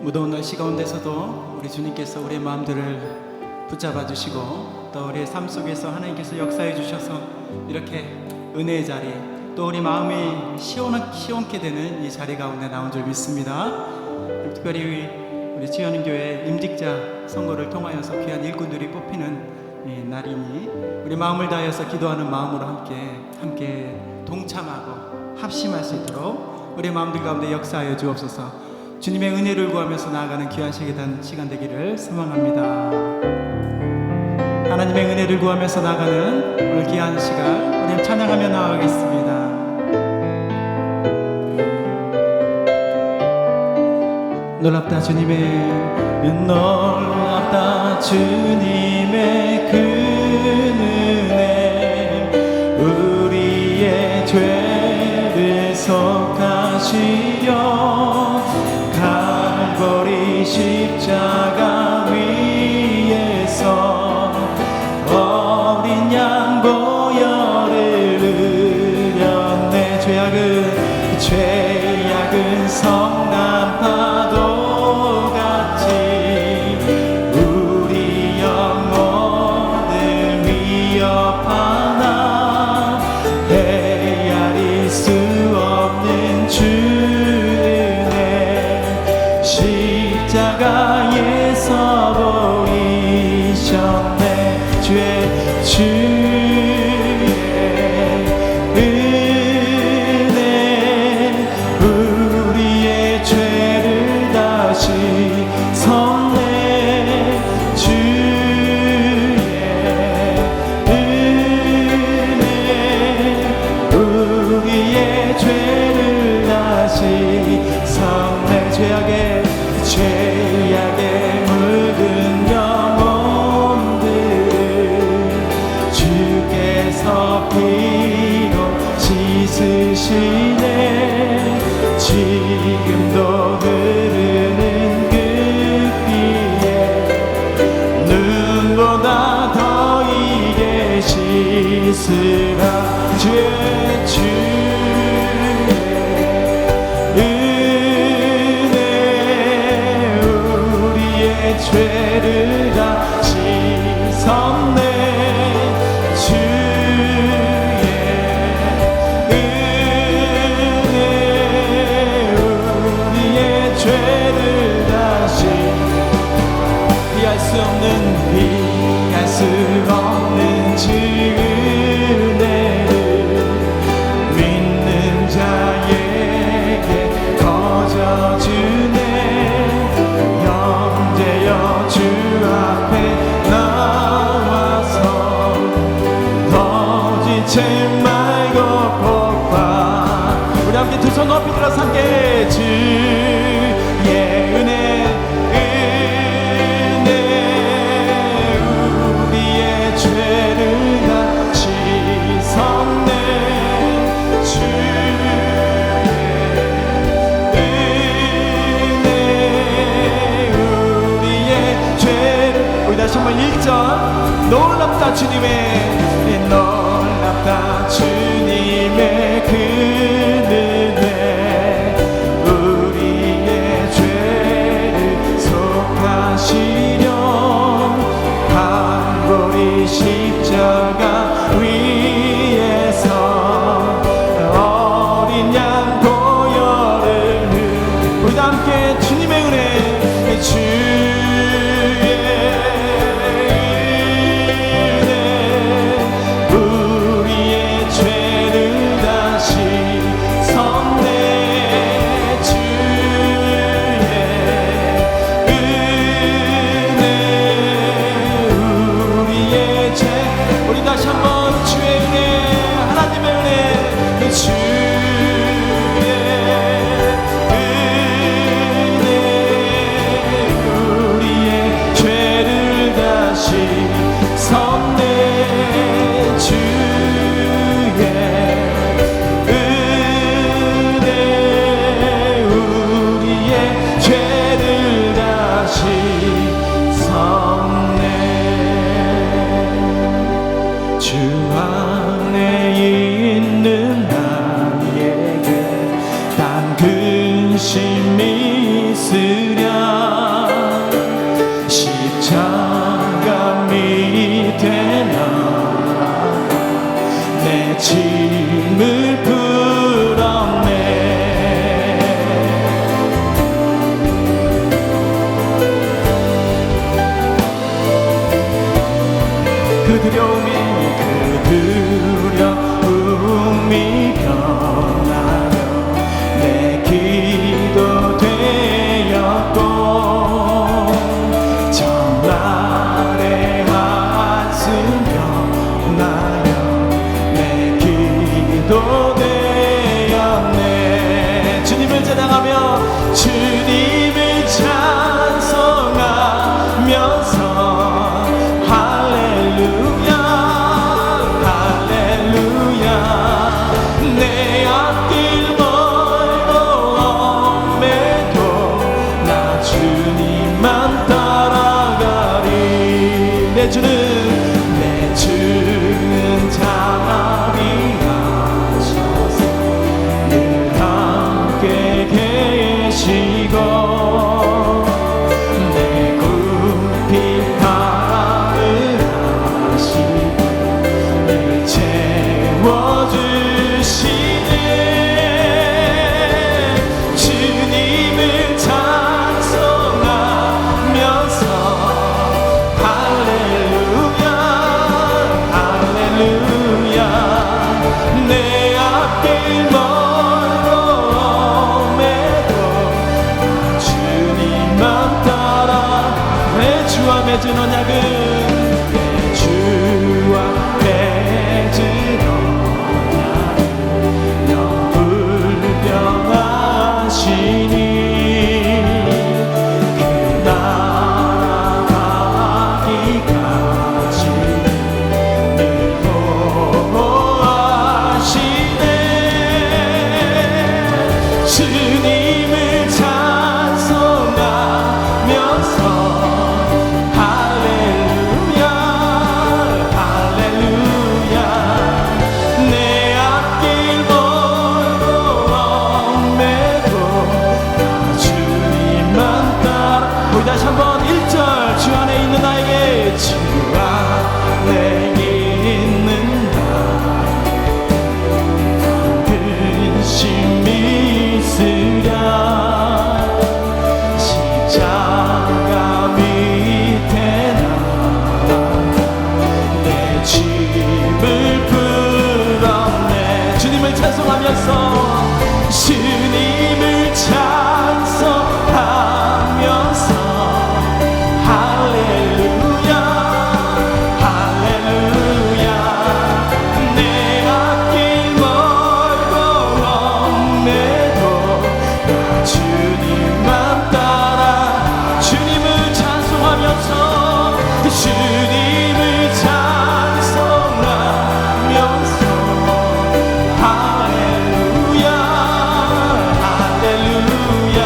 무더운 날씨 가운데서도 우리 주님께서 우리의 마음들을 붙잡아 주시고 또 우리의 삶 속에서 하나님께서 역사해 주셔서 이렇게 은혜의 자리, 또 우리 마음이 시원케 되는 이 자리 가운데 나온 줄 믿습니다. 특별히 우리 지연교회 임직자 선거를 통하여서 귀한 일꾼들이 뽑히는 이 날이니 우리 마음을 다하여서 기도하는 마음으로 함께 동참하고 합심할 수 있도록 우리 마음들 가운데 역사하여 주옵소서. 주님의 은혜를 구하면서 나아가는 귀한 시간 되기를 소망합니다. 하나님의 은혜를 구하면서 나아가는 오늘 귀한 시간 우리 찬양하며 나아가겠습니다. 놀랍다 주님의 놀랍다 주님의 그 은혜, 우리의 죄를 속하시려 갈보리 십자가 위에서 어린 양 보혈을 흘렸네. 죄악은 성난 파도 같이 우리 영혼을 위협하나 헤아릴 수 없는 주 은혜, 십자가에서 보이셨네. 주의 우리의 죄를 다시 섰네. 주의 은혜, 우리의 죄를 다시 섰네. 죄악에 물든 영혼들을 주께서 피로 씻으시네. 지금도 흐르는 그 피에 눈보다 더 이게 씻으라. 주의 은혜, 우리의 죄를 다시 섰네. 피할 수 없는 주 은혜를 믿는 자에게 거저주네. 형제여 주 앞에 나와서 더 지체 말고 복과 우리 함께 두 손 높이 들어서 함께 주의 은혜, 죄를 다시 섰네. 주의 은혜, 우리의 죄를 우리 다시 한번 1절 놀랍다 주님의 그 은혜, 우리의 죄를 속하시려 갈보리 십자가 위에서 어린 양 보혈을 우리 다 함께 주님의 은혜, 주의 은혜, 우리의 죄를 다시 섰네. 주의 은혜, 우리의 죄 우리 다시 한번 주의 은혜, 하나님의 은혜, 주의 은혜, 우리의 죄를 다시 섰네. 주의 은혜, 우리의 죄를 다시 섰네. 주 안에 있는 나에게 단 근심이 있으랴 그 두려움이 변하며 내 기도 되었고 전날의 한숨 변하여 내 기도 되었네. 주님을 찬양하며 주님을 찬송하면서 할렐루야 할렐루야 내 앞길 멀고 엄해도 나 주님만 따라가리. 내 주는 자비하셔서 늘 함께 계시고 내 굽힌 마음을 아시고 늘 채워주시네. 주님을 찬송하면서 할렐루야 할렐루야 내 앞길 멀고 엄해도 주님만 따라. 내 주와 맺은 언약은 내 주와 맺은 언약은 영불변하시니 그 나아가기까지 늘 보호하시네. 주님을 찬송하면서 할렐루야 할렐루야 내 앞길 멀고 엄해도 나 주님만 따라. 우리 다시 한번 1절 주 안에 있는 나에게 주 안에 있는 근심이 있으랴 십자가 밑에 나가 내 짐을 풀었네. 주님을 찬송하면서 주님을 찬송하면서 할렐루야 할렐루야 내 앞길 멀고 엄해도 나 주님만 따라. 주님을 찬송하면서 주님을 찬송하면서 할렐루야 할렐루야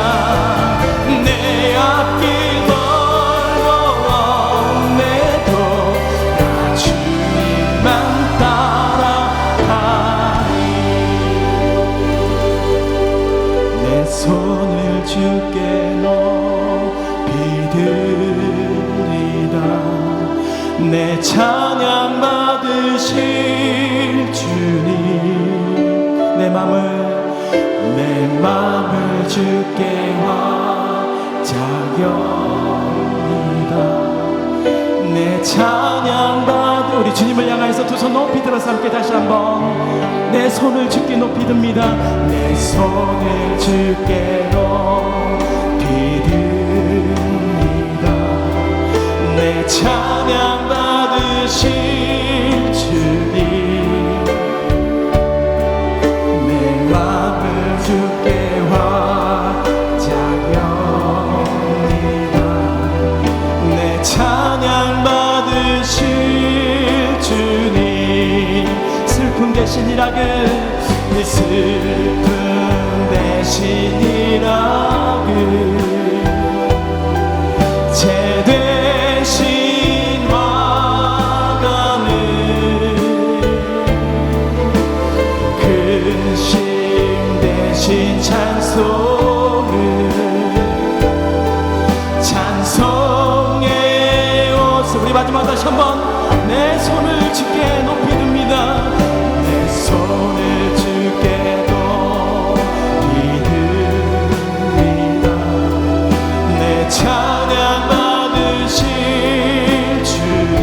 내 앞길 멀고 엄해도 나 주님만 따라가리. 내 손을 주께 높이 드리다 내 찬양 받으실 주님. 내 맘을 주께 화자경이다. 내 찬양 받으. 우리 주님을 향하여서 두 손 높이 들어서 함께 다시 한번. 내 손을 주께 높이 듭니다. 내 손을 주께 높이 듭니다. 내 찬양 받으실 주님. 내 맘을 주께 화자경이다. 내 찬양 받으실 주님. 슬픔 대신 일하그 이 슬픔 대신 일하그 제 대신 화가는 근심 대신 찬송을 찬송의 옷. 우리 마지막 다시 한번. 내 손을 주께 높이 듭니다. 내 손을 주께 높이 듭니다. 내 찬양 받으실 주님.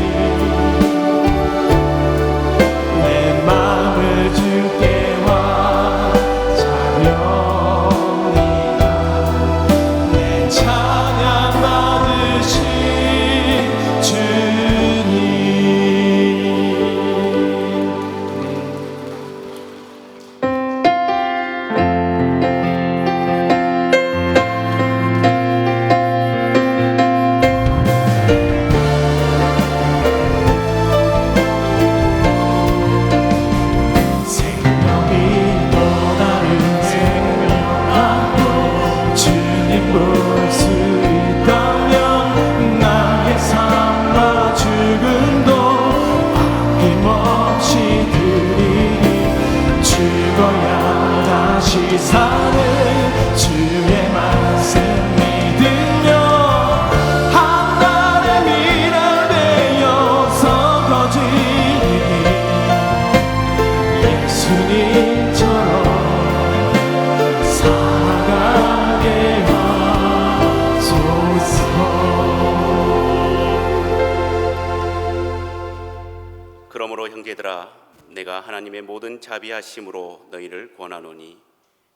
형제들아, 내가 하나님의 모든 자비하심으로 너희를 권하노니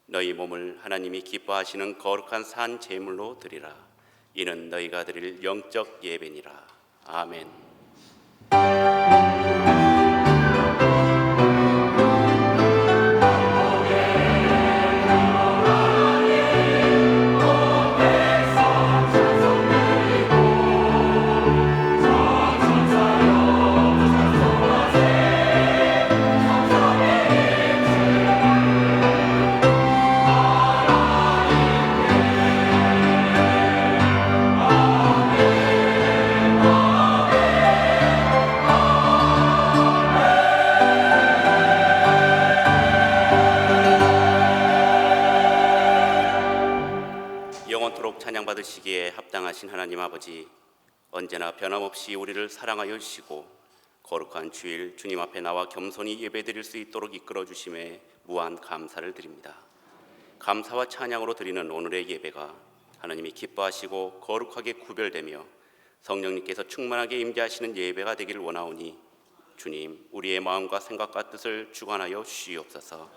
너희 몸을 하나님이 기뻐하시는 거룩한 산 제물로 드리라. 이는 너희가 드릴 영적 예배니라. 아멘. 영원토록 찬양받으시기에 합당하신 하나님 아버지, 언제나 변함없이 우리를 사랑하여 주시고 거룩한 주일 주님 앞에 나와 겸손히 예배드릴 수 있도록 이끌어 주심에 무한 감사를 드립니다. 감사와 찬양으로 드리는 오늘의 예배가 하나님이 기뻐하시고 거룩하게 구별되며 성령님께서 충만하게 임재하시는 예배가 되기를 원하오니 주님, 우리의 마음과 생각과 뜻을 주관하여 주시옵소서.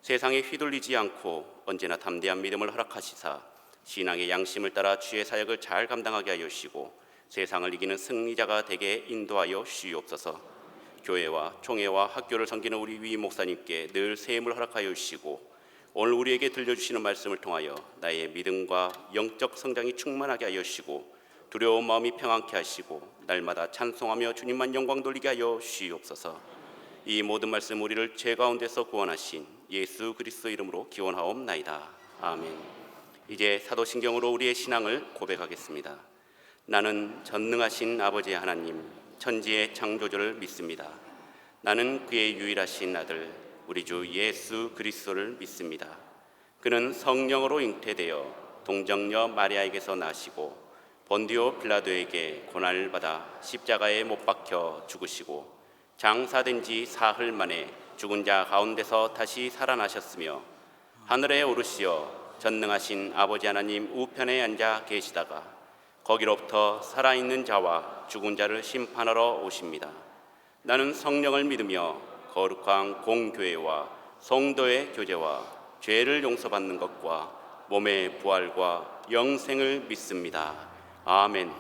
세상에 휘둘리지 않고 언제나 담대한 믿음을 허락하시사 신앙의 양심을 따라 주의 사역을 잘 감당하게 하여 주시고 세상을 이기는 승리자가 되게 인도하여 주시옵소서. 교회와 총회와 학교를 섬기는 우리 위 목사님께 늘 세임을 허락하여 주시고 오늘 우리에게 들려주시는 말씀을 통하여 나의 믿음과 영적 성장이 충만하게 하여 주시고 두려운 마음이 평안케 하시고 날마다 찬송하며 주님만 영광 돌리게 하여 주시옵소서. 이 모든 말씀 우리를 죄 가운데서 구원하신 예수 그리스도 이름으로 기원하옵나이다. 아멘. 이제 사도신경으로 우리의 신앙을 고백하겠습니다. 나는 전능하신 아버지 하나님, 천지의 창조주를 믿습니다. 나는 그의 유일하신 아들 우리 주 예수 그리스도를 믿습니다. 그는 성령으로 잉태되어 동정녀 마리아에게서 나시고 본디오 빌라도에게 고난을 받아 십자가에 못 박혀 죽으시고 장사된 지 사흘 만에 죽은 자 가운데서 다시 살아나셨으며 하늘에 오르시어 전능하신 아버지 하나님 우편에 앉아 계시다가 거기로부터 살아있는 자와 죽은 자를 심판하러 오십니다. 나는 성령을 믿으며 거룩한 공교회와 성도의 교제와 죄를 용서받는 것과 몸의 부활과 영생을 믿습니다. 아멘.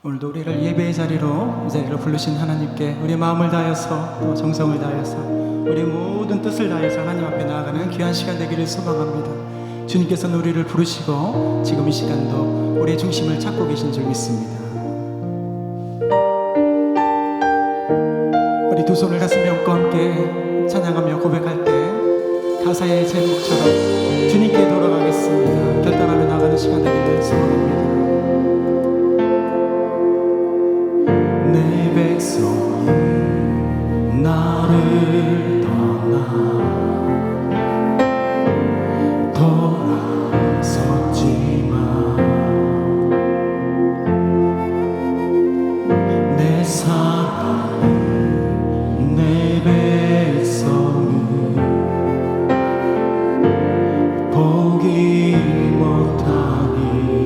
오늘도 우리를 예배의 자리로 이 자리로 부르신 하나님께 우리 마음을 다하여서 또 정성을 다하여서 우리 모든 뜻을 다해서 하나님 앞에 나아가는 귀한 시간 되기를 소망합니다. 주님께서는 우리를 부르시고 지금 이 시간도 우리의 중심을 찾고 계신 줄 믿습니다. 우리 두 손을 가슴에 얹고 함께 찬양하며 고백할 때 가사의 제목처럼 주님께 돌아가겠습니다. 결단하며 나가는 시간 되기를 소망합니다. 내 백성이 나를 떠나 돌아섰지만 내 사랑은 내 백성을 포기 못하니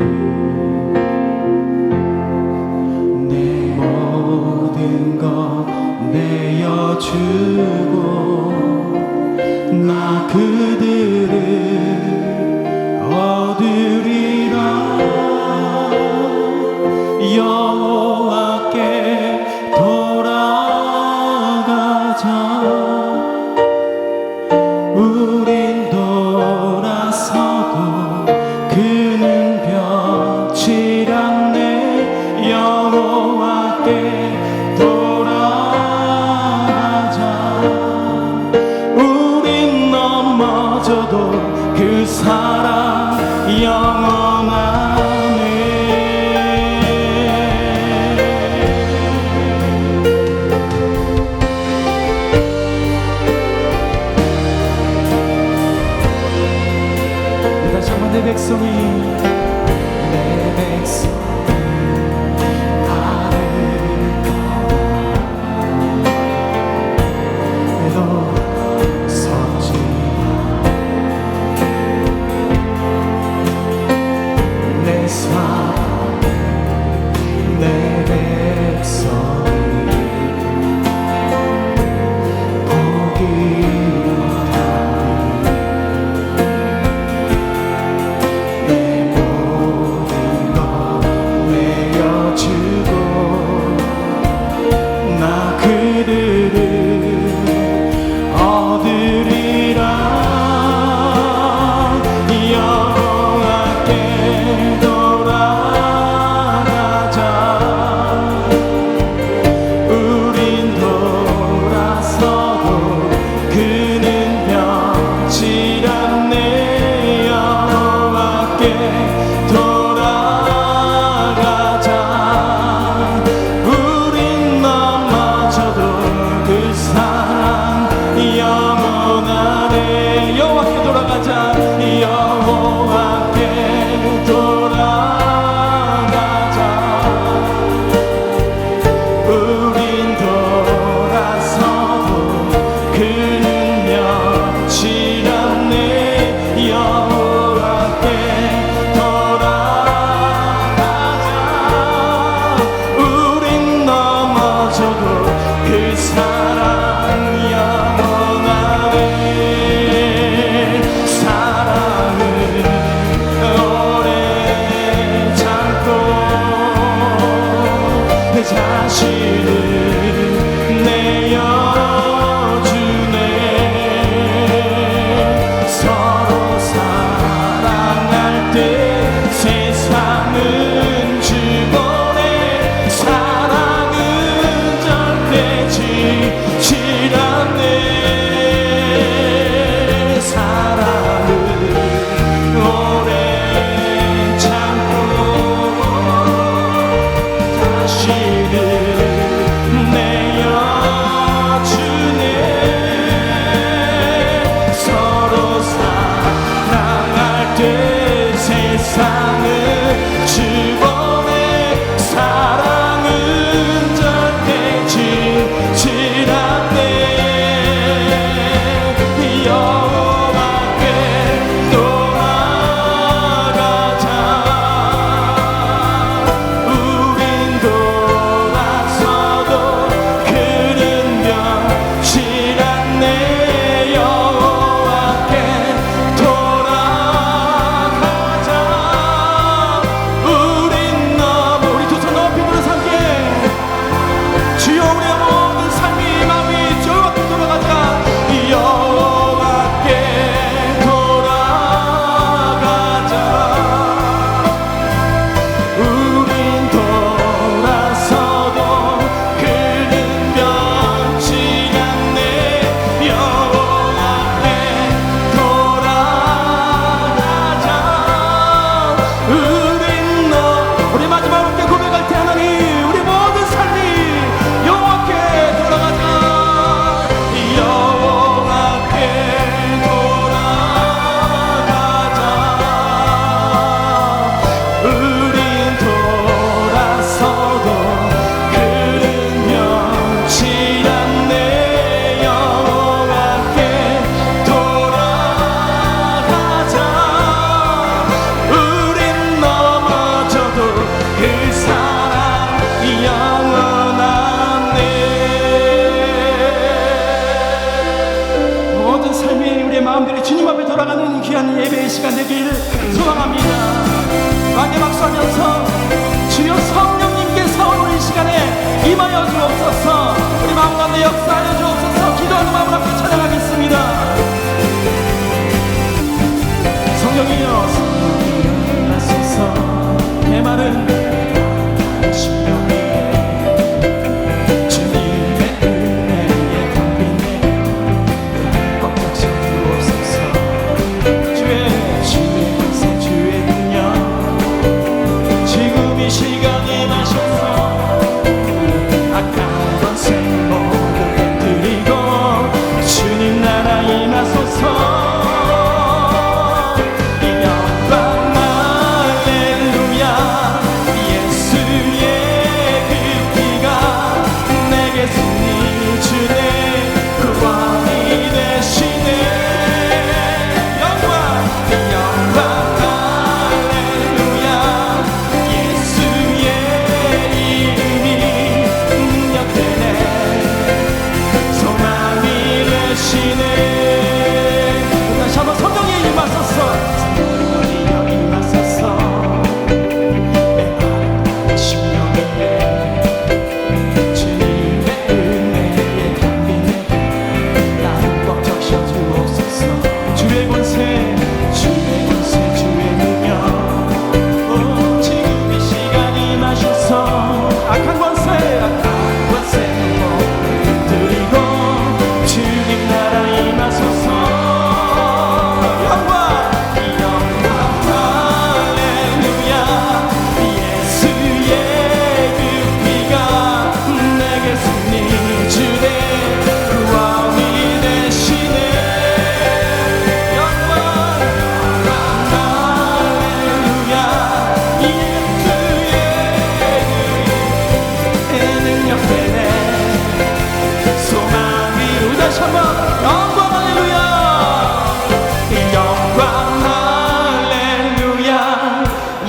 내 모든 것 내어주고 나 그들을 얻으리라. 여호와께 돌아가자. 우린 돌아서도 그는 변치 않네. 여호와께 돌아가자. 우린 넘어져도 그 사랑 영원하네. 모든 삶이 우리의 마음들이 주님 앞에 돌아가는 귀한 예배의 시간 되길 소망합니다. 함께 박수하면서 주여 성령님께서 오늘 이 시간에 임하여 주옵소서. 우리 마음 가운데 역사하여 주옵소서. 기도하는 마음을 함께 찬양하겠습니다. 성령이여 성령이여 나소서. 메마른 심령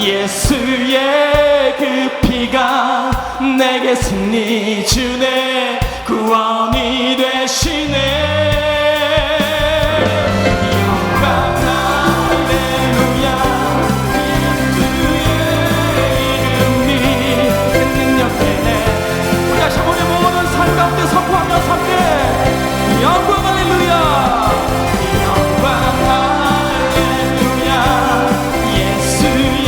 예수의 그 피가 내게 승리 주네 구원이 되시네. 영광 할렐루야. 예수의 이름이 능력되네. 우리 다시 한번 모든 삶 가운데 선포하며 함께 영광 할렐루야. 영광 할렐루야. 예수의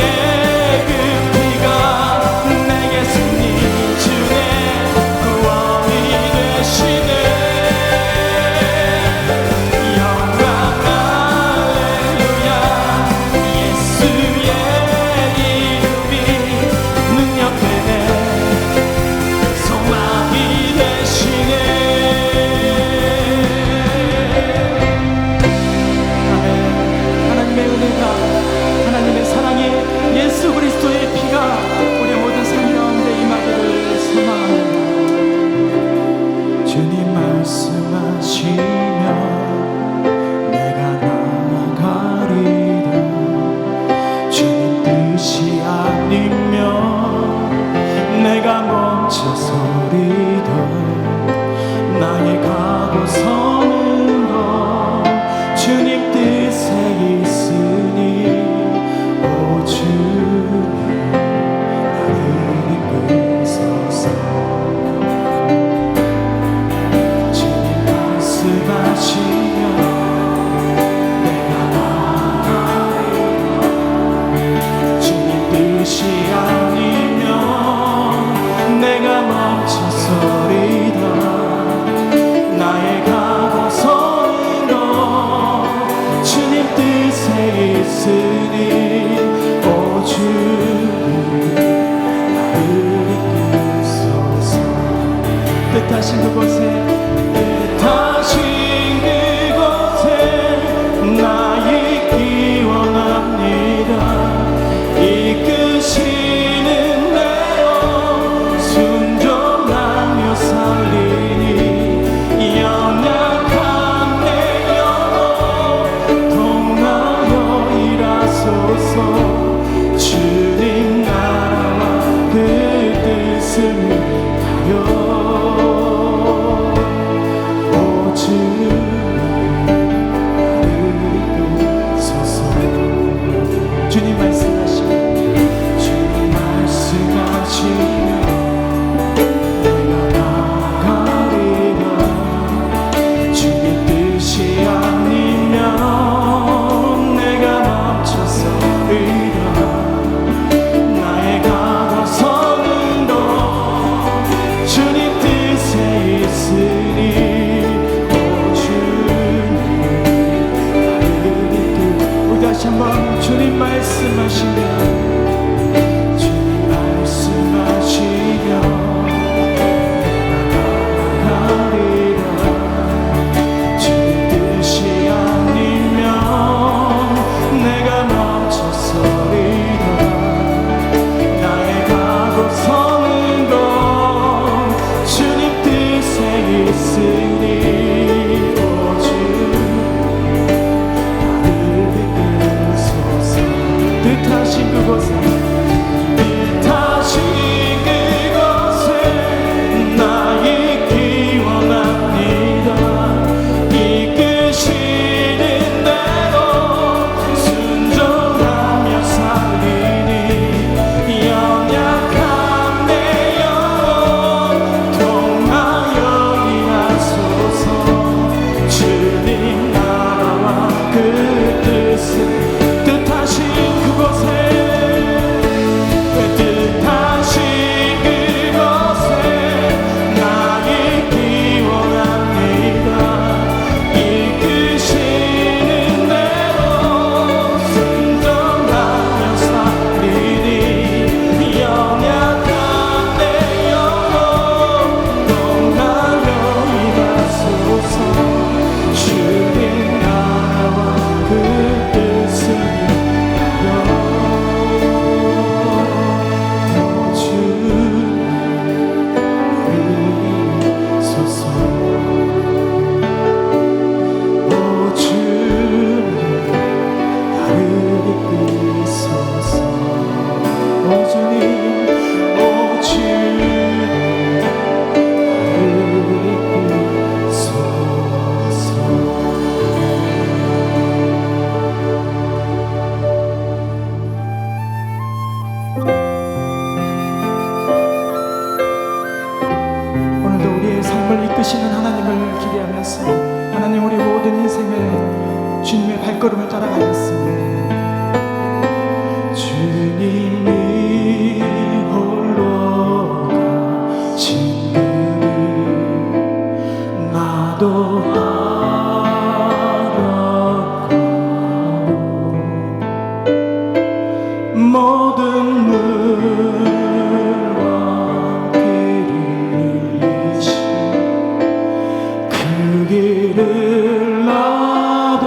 뜻하신 그곳에 나 있기 원합니다. 이끄시는 내어 순종하며 살리니 연약한 내 영혼 통하여 일하소서. 주님 나라와 그 뜻을 다여 주님 말씀하시면 주님 말씀하시면 나가리라. 주님 뜻이 아니면 내가 멈춰서리라. 나의 가고 서는 건 주님 뜻에 있으니 오주 뜻하신 그곳에 뜻하신 그곳에 나 있기 원합니다. 이끄시는 대로 순종하며 살리니 연약한 내 영혼 통하여 일하소서. 주님 나라와 그 뜻을 뜻하신 그곳에 뜻하신 그곳에 나 있기 원합니다. 이끄시는 대로 순종하며 살리니 연약한 내 영혼 통하여 일하소서. 주님 나라와 그 뜻을 오늘도 우리의 삶을 이끄시는 하나님을 기대하면서 하나님 우리 모든 인생을 주님의 발걸음을 따라가겠습니다. 주님이 홀로 가신 길을 나도 알아가고 모든 물과 피를 흘리신 그 길을 나도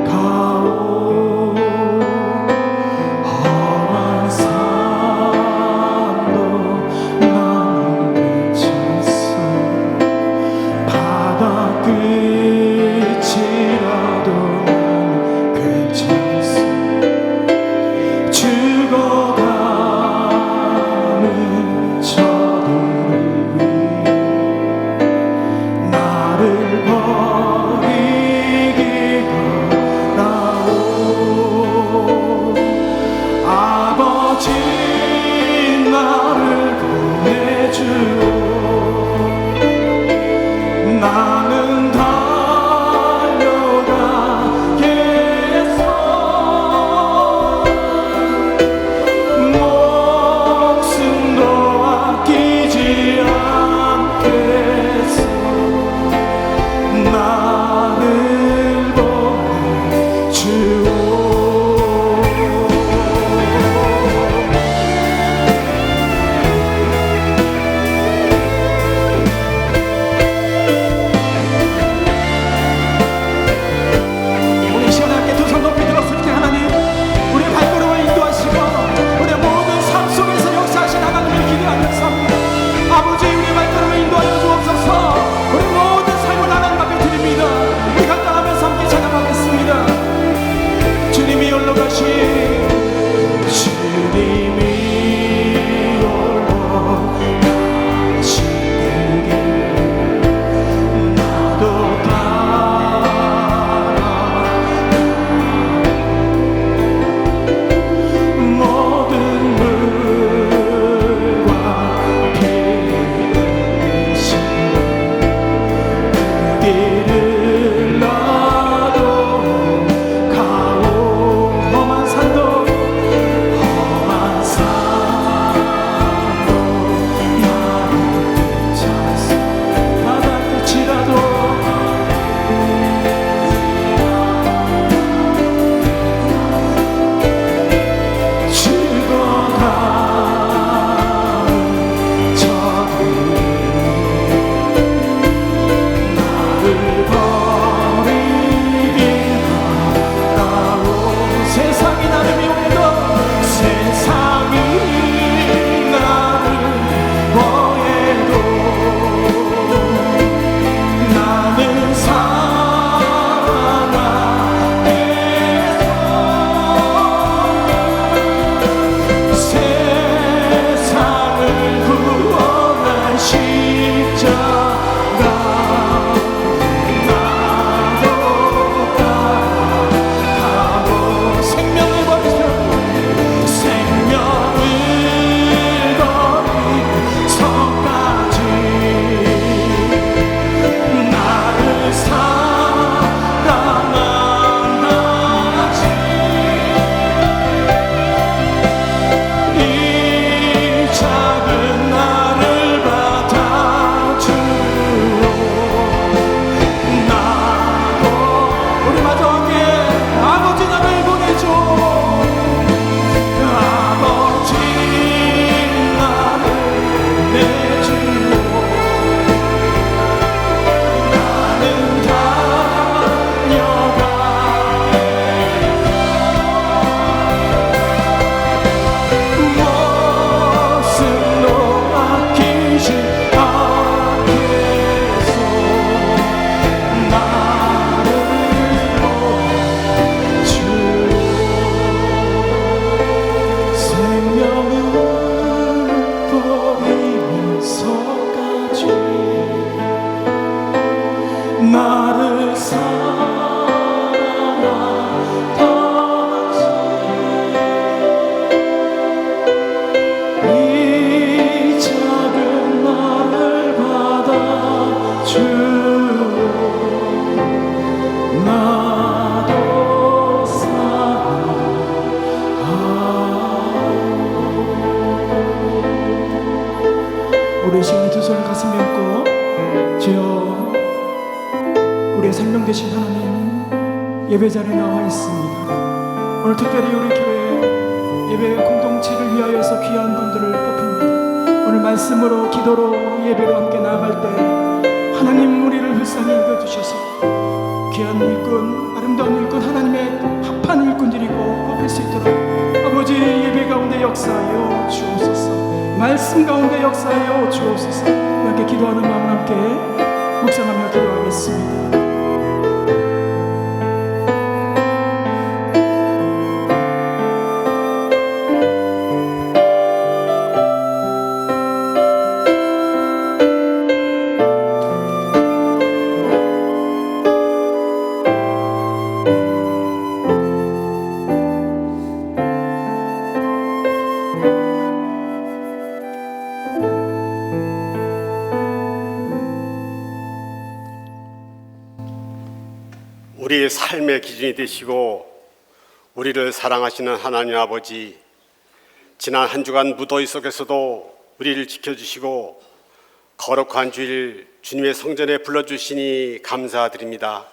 가오. 험한 산도 나는 괜찮소. 바다 끝이라도 나는 괜찮소. 죽어가는 저들을 위해 나를 나는 살아가겠소 세상을 구원한 십자가 나도 따라가고 생명을 버리며 성까지 나를 사랑하지 이 작은 나를 받아주오 나도 우리 마저 함께 아버지 나를 보내줘 아버지 나를 내주오 나는 다녀가겠소 무엇으로 아끼지 않겠소 나를 보내주오 생명을 버리면서까지 나를 사랑하다지 이 작은 나를 받아주오 나도 우리 시간에 두 손을 가슴에 얹고 주여 우리의 생명 되신 하나님 예배 자리에 나와 있습니다. 오늘 특별히 우리 교회 예배 공동체를 위하여서 귀한 분들을 뽑힙니다. 오늘 말씀으로 기도로 예배로 함께 나아갈 때 하나님 우리를 불쌍히 여겨주셔서 귀한 일꾼 아름다운 일꾼 하나님의 합한 일꾼들이고 뽑힐 수 있도록 아버지 예배 가운데 역사하여 주옵소서 말씀 가운데 역사하여 주옵소서 이렇게 기도하는 마음 함께 묵상하며 기도하겠습니다. 우리의 삶의 기준이 되시고 우리를 사랑하시는 하나님 아버지, 지난 한 주간 무더위 속에서도 우리를 지켜주시고 거룩한 주일 주님의 성전에 불러주시니 감사드립니다.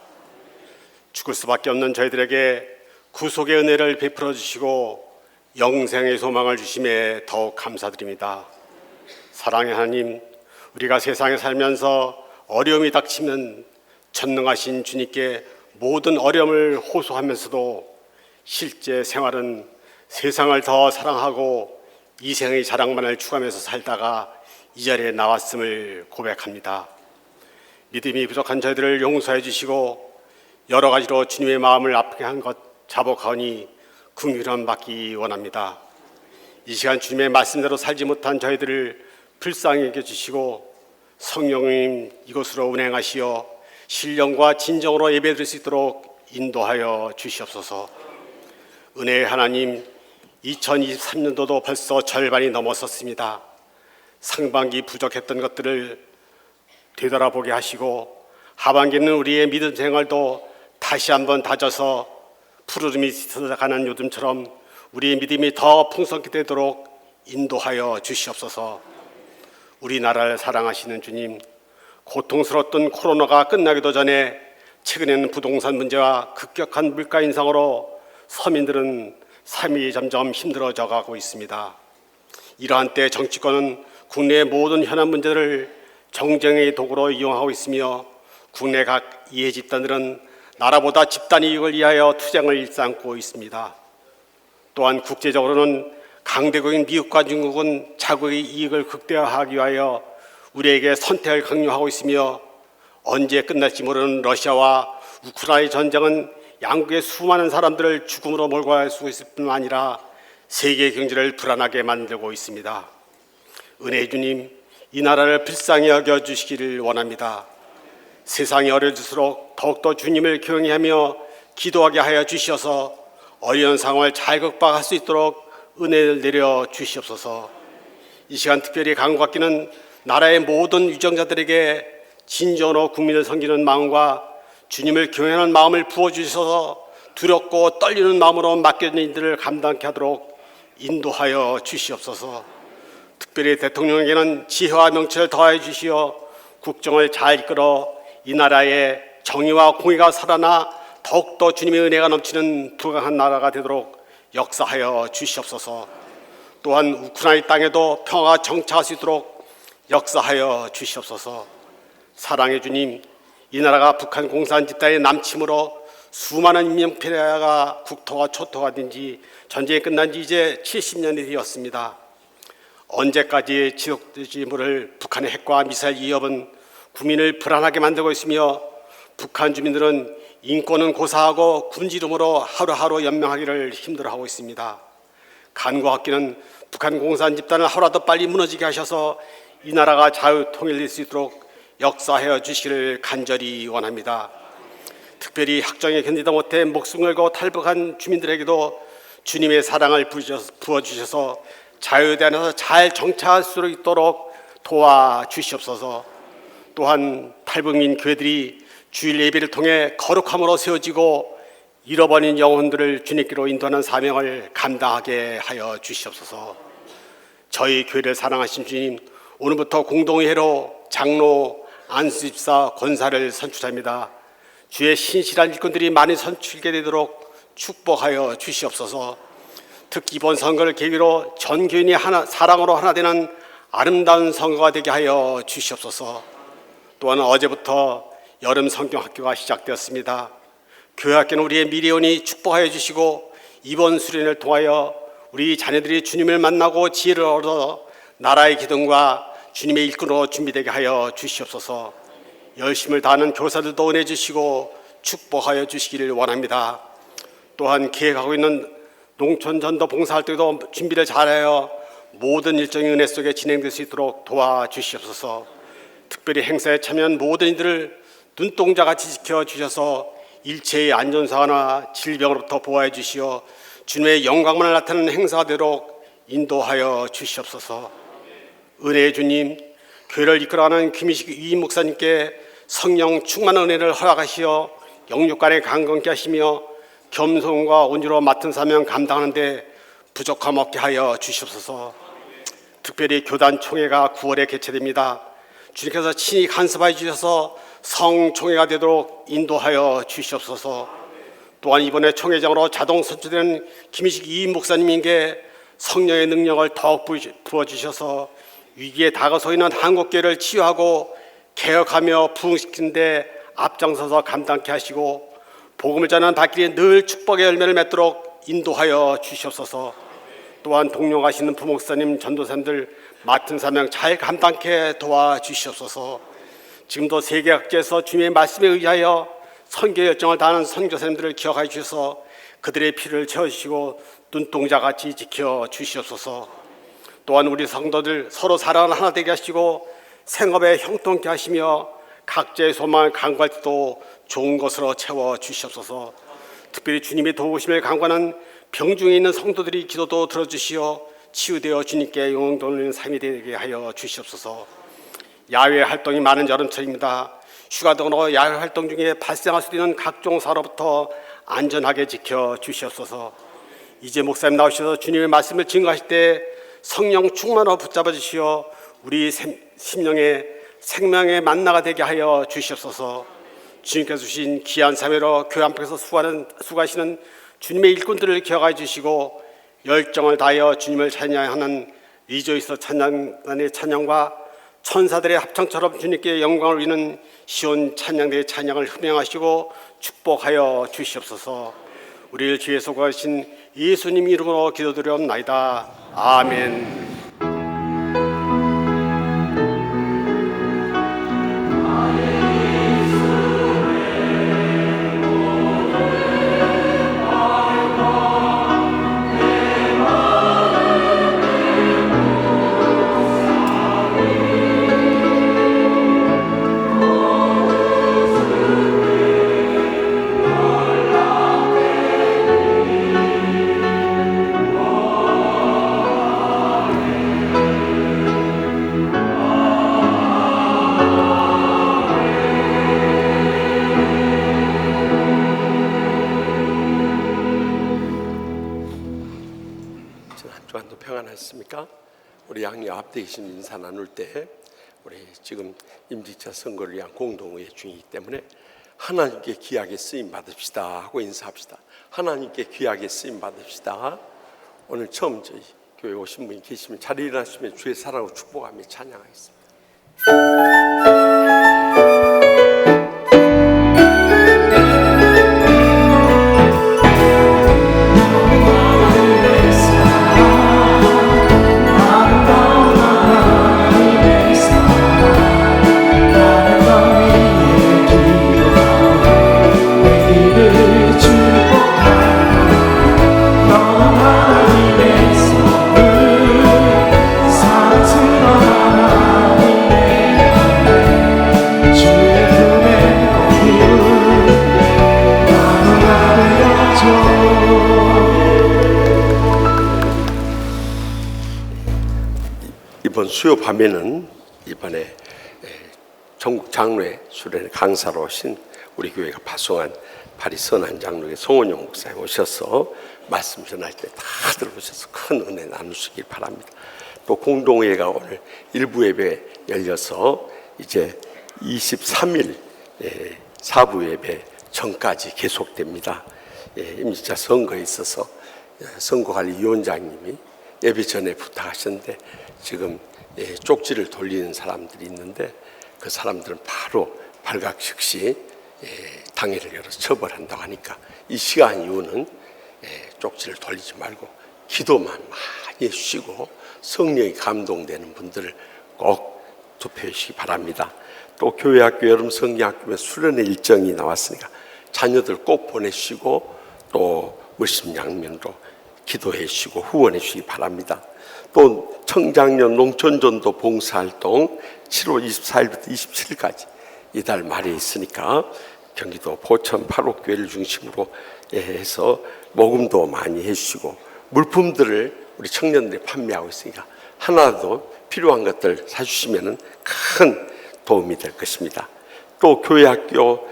죽을 수밖에 없는 저희들에게 구속의 은혜를 베풀어 주시고 영생의 소망을 주심에 더욱 감사드립니다. 사랑의 하나님, 우리가 세상에 살면서 어려움이 닥치면 전능하신 주님께 모든 어려움을 호소하면서도 실제 생활은 세상을 더 사랑하고 이생의 자랑만을 추구하면서 살다가 이 자리에 나왔음을 고백합니다. 믿음이 부족한 저희들을 용서해 주시고 여러 가지로 주님의 마음을 아프게 한 것 자복하오니 긍휼함 받기 원합니다. 이 시간 주님의 말씀대로 살지 못한 저희들을 불쌍히 여겨주시고 성령님 이곳으로 운행하시어 신령과 진정으로 예배드릴 수 있도록 인도하여 주시옵소서. 은혜의 하나님, 2023년도도 벌써 절반이 넘었었습니다. 상반기 부족했던 것들을 되돌아보게 하시고 하반기는 우리의 믿음 생활도 다시 한번 다져서 푸르름이 짙어가는 요즘처럼 우리의 믿음이 더 풍성케 되도록 인도하여 주시옵소서. 우리나라를 사랑하시는 주님, 고통스러웠던 코로나가 끝나기도 전에 최근에는 부동산 문제와 급격한 물가 인상으로 서민들은 삶이 점점 힘들어져 가고 있습니다. 이러한 때 정치권은 국내의 모든 현안 문제를 정쟁의 도구로 이용하고 있으며 국내 각 이해 집단들은 나라보다 집단 이익을 위하여 투쟁을 일삼고 있습니다. 또한 국제적으로는 강대국인 미국과 중국은 자국의 이익을 극대화하기 위하여 우리에게 선택을 강요하고 있으며 언제 끝날지 모르는 러시아와 우크라이나 전쟁은 양국의 수많은 사람들을 죽음으로 몰고 갈 수 있을 뿐 아니라 세계 경제를 불안하게 만들고 있습니다. 은혜의 주님, 이 나라를 불쌍히 여겨주시기를 원합니다. 세상이 어려질수록 더욱더 주님을 경외하며 기도하게 하여 주시어서 어려운 상황을 잘 극복할 수 있도록 은혜를 내려 주시옵소서. 이 시간 특별히 간구받기는 나라의 모든 유정자들에게 진정으로 국민을 섬기는 마음과 주님을 경외하는 마음을 부어주셔서 두렵고 떨리는 마음으로 맡겨진 일들을 감당케 하도록 인도하여 주시옵소서. 특별히 대통령에게는 지혜와 명철을 더하여 주시어 국정을 잘 이끌어 이 나라의 정의와 공의가 살아나 더욱더 주님의 은혜가 넘치는 부강한 나라가 되도록 역사하여 주시옵소서. 또한 우크라이나 땅에도 평화가 정착할 수 있도록 역사하여 주시옵소서. 사랑의 주님, 이 나라가 북한 공산 집단의 남침으로 수많은 인명피해가 국토가 초토화 된 지 전쟁이 끝난 지 이제 70년이 되었습니다. 언제까지 지속될지 모를 북한의 핵과 미사일 위협은 국민을 불안하게 만들고 있으며 북한 주민들은 인권은 고사하고 군지름으로 하루하루 연명하기를 힘들어하고 있습니다. 간구하기는 북한 공산 집단을 하루라도 빨리 무너지게 하셔서 이 나라가 자유 통일될 수 있도록 역사하여 주시기를 간절히 원합니다. 특별히 학정에 견디다 못해 목숨 걸고 탈북한 주민들에게도 주님의 사랑을 부어주셔서 자유대 안에서 잘 정착할 수 있도록 도와주시옵소서. 또한 탈북민 교회들이 주일 예배를 통해 거룩함으로 세워지고 잃어버린 영혼들을 주님께로 인도하는 사명을 감당하게 하여 주시옵소서. 저희 교회를 사랑하신 주님, 오늘부터 공동회로 장로, 안수집사, 권사를 선출합니다. 주의 신실한 일꾼들이 많이 선출게 되도록 축복하여 주시옵소서. 특히 이번 선거를 계기로 전 교인이 사랑으로 하나 되는 아름다운 선거가 되게 하여 주시옵소서. 또한 어제부터 여름 성경학교가 시작되었습니다. 교회학교는 우리의 미래원이 축복하여 주시고 이번 수련을 통하여 우리 자녀들이 주님을 만나고 지혜를 얻어 나라의 기둥과 주님의 일꾼으로 준비되게 하여 주시옵소서. 열심을 다하는 교사들도 은혜 주시고 축복하여 주시기를 원합니다. 또한 계획하고 있는 농촌 전도 봉사활동도 준비를 잘하여 모든 일정이 은혜 속에 진행될 수 있도록 도와주시옵소서. 특별히 행사에 참여한 모든 이들을 눈동자같이 지켜주셔서 일체의 안전사고나 질병으로부터 보호해 주시어 주님의 영광만을 나타내는 행사가 되도록 인도하여 주시옵소서. 은혜의 주님, 교회를 이끌어가는 김희식 위임 목사님께 성령 충만한 은혜를 허락하시어 영육간에 강건케 하시며 겸손과 온유로 맡은 사명 감당하는데 부족함 없게 하여 주시옵소서. 특별히 교단 총회가 9월에 개최됩니다. 주님께서 친히 간섭하여 주셔서 성총회가 되도록 인도하여 주시옵소서. 또한 이번에 총회장으로 자동 선출되는 김희식 이임 목사님에게 성령의 능력을 더욱 부어주셔서 위기에 다가서 있는 한국교회를 치유하고 개혁하며 부흥시키는 데 앞장서서 감당케 하시고 복음을 전하는 발길이 늘 축복의 열매를 맺도록 인도하여 주시옵소서. 또한 동료하시는 부목사님, 전도사님들 맡은 사명 잘 감당케 도와주시옵소서. 지금도 세계 각지에서 주님의 말씀에 의하여 선교 열정을 다하는 선교사님들을 기억하여 주셔서 그들의 피를 채워주시고 눈동자같이 지켜주시옵소서. 또한 우리 성도들 서로 사랑을 하나 되게 하시고 생업에 형통케 하시며 각자의 소망을 간구할 때도 좋은 것으로 채워주시옵소서. 특별히 주님의 도우심을 간구하는 병중에 있는 성도들이 기도도 들어주시어 치유되어 주님께 영광 돌리는 삶이 되게 하여 주시옵소서. 야외 활동이 많은 여름철입니다. 휴가 등으로 야외 활동 중에 발생할 수 있는 각종 사로부터 안전하게 지켜주시옵소서. 이제 목사님 나오셔서 주님의 말씀을 증거하실 때 성령 충만으로 붙잡아 주시어 우리 심령의 생명의 만나가 되게 하여 주시옵소서. 주님께서 주신 귀한 사회로 교회 앞에서 수고하시는 주님의 일꾼들을 기억하여 주시고 열정을 다하여 주님을 찬양하는 리조이스 찬양단의 찬양과 천사들의 합창처럼 주님께 영광을 올리는 시온 찬양대의 찬양을 흠양하시고 축복하여 주시옵소서. 우리를 주의 소구하신 예수님 이름으로 기도드리옵나이다. 아멘. 아멘. 일어났습니까? 우리 양옆 앞에 계신 인사 나눌 때 우리 지금 임직자 선거를 위한 공동의회 중이기 때문에 하나님께 귀하게 쓰임 받읍시다 하고 인사합시다. 하나님께 귀하게 쓰임 받읍시다. 오늘 처음 저희 교회 오신 분이 계시면 자리 일어나시면 주의 사랑으로 축복하며 찬양하겠습니다. 이번 수요 밤에는 이번에 전국 장로회 수련회 강사로 오신 우리 교회가 파송한 파리 선한 장로의 송원용 목사님 오셔서 말씀 전할 때 다 들어보셔서 큰 은혜 나누시길 바랍니다. 또 공동회가 오늘 일부 예배 열려서 이제 23일 4부 예배 전까지 계속됩니다. 임직자 선거에 있어서 선거관리위원장님이 예배 전에 부탁하셨는데 지금 쪽지를 돌리는 사람들이 있는데 그 사람들은 바로 발각 즉시 당회를 열어서 처벌한다고 하니까 이 시간 이후는 쪽지를 돌리지 말고 기도만 많이 해주시고 성령이 감동되는 분들을 꼭 투표해 주시기 바랍니다. 또 교회학교 여름 성경학교 수련회 일정이 나왔으니까 자녀들 꼭 보내시고 또 물심양면으로 기도해 주시고 후원해 주시기 바랍니다. 또 청장년 농촌전도 봉사활동 7월 24일부터 27일까지 이달 말에 있으니까 경기도 포천 파록교회를 중심으로 해서 모금도 많이 해주시고 물품들을 우리 청년들이 판매하고 있으니까 하나도 필요한 것들 사주시면 큰 도움이 될 것입니다. 또 교회학교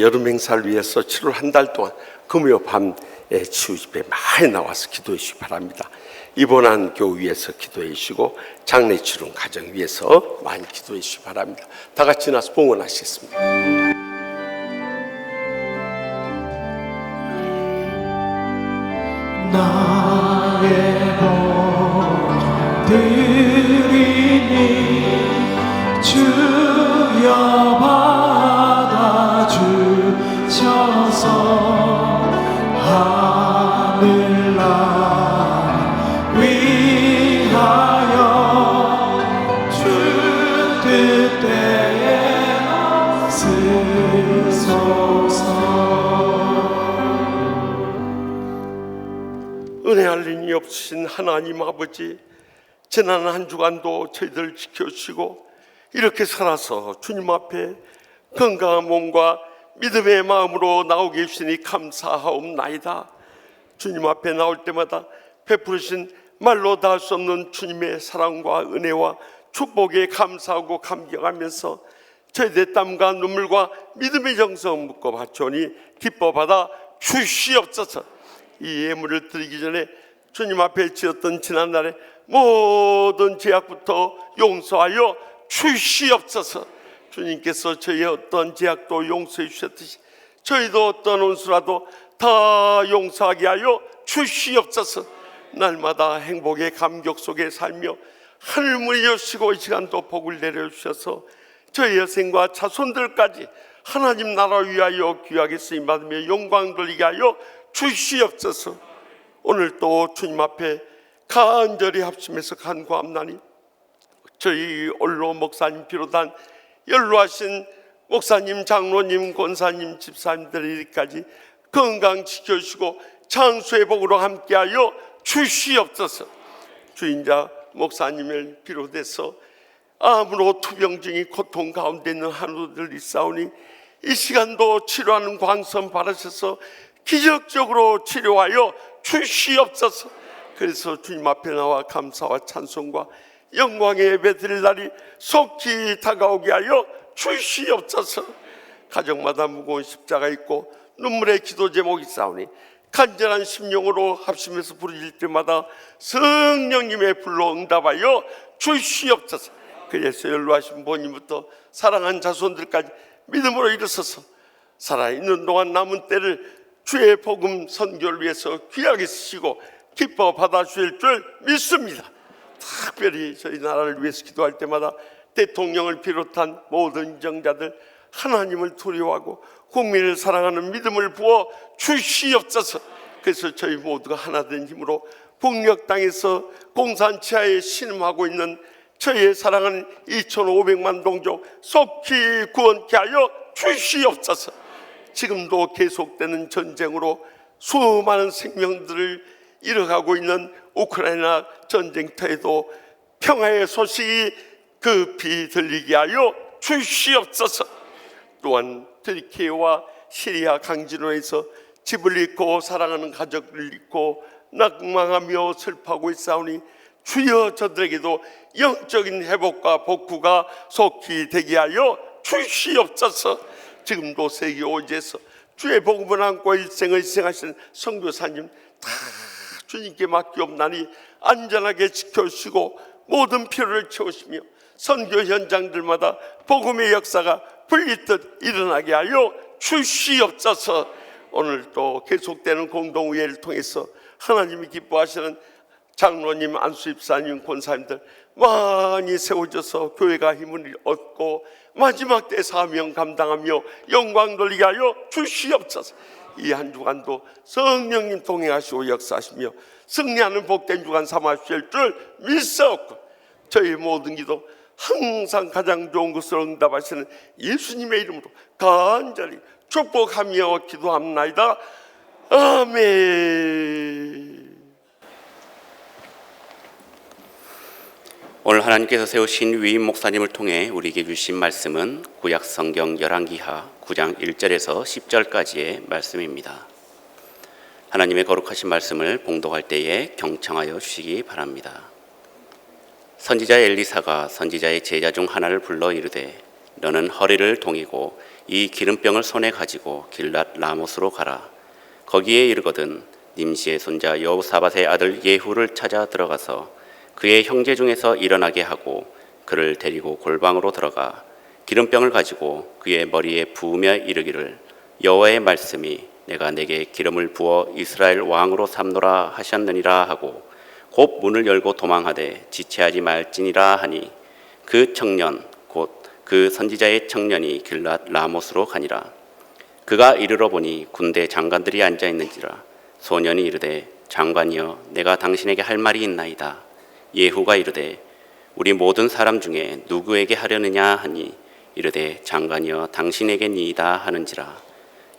여름 행사를 위해서 7월 한 달 동안 금요 밤 치유집회 많이 나와서 기도해 주시기 바랍니다. 입원한 교우 위해서 기도해 주시고 장례 치른 가정 위해서 많이 기도해 주시기 바랍니다. 다 같이 나서 봉헌하시겠습니다. 나의 복 드리니 주여 받아주셔서 하늘나라 위하여 주 뜻대에 쓰소서. 은혜 할린이 없으신 하나님 아버지, 지난 한 주간도 저희들 지켜주시고 이렇게 살아서 주님 앞에 건강한 몸과 믿음의 마음으로 나오게 해주시니 감사하옵나이다. 주님 앞에 나올 때마다 베푸르신 말로 다 할 수 없는 주님의 사랑과 은혜와 축복에 감사하고 감격하면서 저희들의 땀과 눈물과 믿음의 정성 묶어 바쳐오니 기뻐 받아 주시옵소서. 이 예물을 드리기 전에 주님 앞에 지었던 지난날의 모든 죄악부터 용서하여 주시옵소서. 주님께서 저희의 어떤 죄악도 용서해 주셨듯이 저희도 어떤 온수라도 다 용서하게 하여 주시옵소서. 날마다 행복의 감격 속에 살며 하늘문이 여시고 이 시간도 복을 내려주셔서 저희 여생과 자손들까지 하나님 나라 위하여 귀하게 쓰임받으며 영광 돌리게 하여 주시옵소서. 오늘 또 주님 앞에 간절히 합심해서 간구함나니 저희 올로 목사님 비롯한 연로하신 목사님, 장로님, 권사님, 집사님들의 일까지 건강 지켜주시고 장수의 복으로 함께하여 주시옵소서. 주인자 목사님을 비롯해서 암으로 투병 중이 고통 가운데 있는 한우들이 있사오니 이 시간도 치료하는 광선 바라셔서 기적적으로 치료하여 주시옵소서. 그래서 주님 앞에 나와 감사와 찬송과 영광의 예배 드릴 날이 속히 다가오게 하여 주시옵소서. 가정마다 무거운 십자가 있고 눈물의 기도 제목이 있사오니 간절한 심령으로 합심해서 부르실 때마다 성령님의 불로 응답하여 주시옵소서. 그래서 연로하신 부모님부터 사랑한 자손들까지 믿음으로 일어서서 살아있는 동안 남은 때를 주의 복음 선교를 위해서 귀하게 쓰시고 기뻐 받아주실 줄 믿습니다. 특별히 저희 나라를 위해서 기도할 때마다 대통령을 비롯한 모든 정자들 하나님을 두려워하고 국민을 사랑하는 믿음을 부어 주시옵소서. 그래서 저희 모두가 하나된 힘으로 북녘 땅에서 공산 치하에 신음하고 있는 저희의 사랑하는 2,500만 동족 속히 구원케 하여 주시옵소서. 지금도 계속되는 전쟁으로 수많은 생명들을 잃어가고 있는 우크라이나 전쟁터에도 평화의 소식이 급히 들리게 하여 주시옵소서. 또한 터키와 시리아 강진호에서 집을 잃고 사랑하는 가족을 잃고 낙망하며 슬퍼하고 있사오니 주여 저들에게도 영적인 회복과 복구가 속히 되게 하여 주시옵소서. 지금도 세계 오지에서 주의 복음을 안고 일생을 희생하신 선교사님 다 주님께 맡기옵나니 안전하게 지켜주시고 모든 필요를 채우시며 선교 현장들마다 복음의 역사가 불리듯 일어나게 하여 주시옵소서. 오늘 또 계속되는 공동의회를 통해서 하나님이 기뻐하시는 장로님, 안수입사님, 권사님들 많이 세워져서 교회가 힘을 얻고 마지막 때 사명 감당하며 영광 돌리게 하여 주시옵소서. 이 한 주간도 성령님 동행하시고 역사하시며 승리하는 복된 주간 삼아주실 줄 믿사옵고 저희 모든 기도 항상 가장 좋은 것으로 응답하시는 예수님의 이름으로 간절히 축복하며 기도합나이다. 아멘. 오늘 하나님께서 세우신 위임 목사님을 통해 우리에게 주신 말씀은 구약 성경 열왕기하 9장 1절에서 10절까지의 말씀입니다. 하나님의 거룩하신 말씀을 봉독할 때에 경청하여 주시기 바랍니다. 선지자 엘리사가 선지자의 제자 중 하나를 불러 이르되 너는 허리를 동이고 이 기름병을 손에 가지고 길랏 라못으로 가라. 거기에 이르거든 님시의 손자 여호사밧의 아들 예후를 찾아 들어가서 그의 형제 중에서 일어나게 하고 그를 데리고 골방으로 들어가 기름병을 가지고 그의 머리에 부으며 이르기를 여호와의 말씀이 내가 내게 기름을 부어 이스라엘 왕으로 삼노라 하셨느니라 하고 곧 문을 열고 도망하되 지체하지 말지니라 하니 그 청년 곧 그 선지자의 청년이 길랏 라못으로 가니라. 그가 이르러 보니 군대 장관들이 앉아 있는지라. 소년이 이르되 장관이여 내가 당신에게 할 말이 있나이다. 예후가 이르되 우리 모든 사람 중에 누구에게 하려느냐 하니 이르되 장관이여 당신에게니이다 하는지라.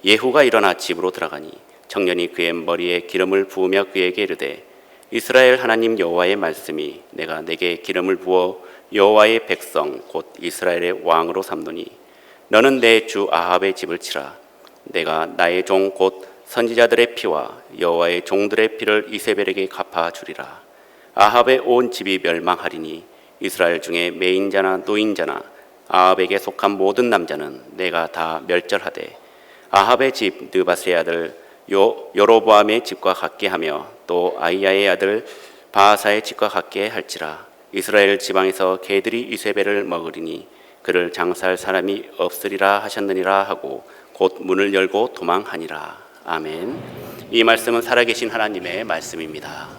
예후가 일어나 집으로 들어가니 청년이 그의 머리에 기름을 부으며 그에게 이르되 이스라엘 하나님 여호와의 말씀이 내가 내게 기름을 부어 여호와의 백성 곧 이스라엘의 왕으로 삼노니 너는 내 주 아합의 집을 치라. 내가 나의 종 곧 선지자들의 피와 여호와의 종들의 피를 이세벨에게 갚아주리라. 아합의 온 집이 멸망하리니 이스라엘 중에 매인자나 노인자나 아합에게 속한 모든 남자는 내가 다 멸절하되 아합의 집 느바스의 아들 여로보암의 집과 같게 하며 또 아이야의 아들 바하사의 집과 같게 할지라. 이스라엘 지방에서 개들이 이세벨을 먹으리니 그를 장사할 사람이 없으리라 하셨느니라 하고 곧 문을 열고 도망하니라. 아멘. 이 말씀은 살아계신 하나님의 말씀입니다.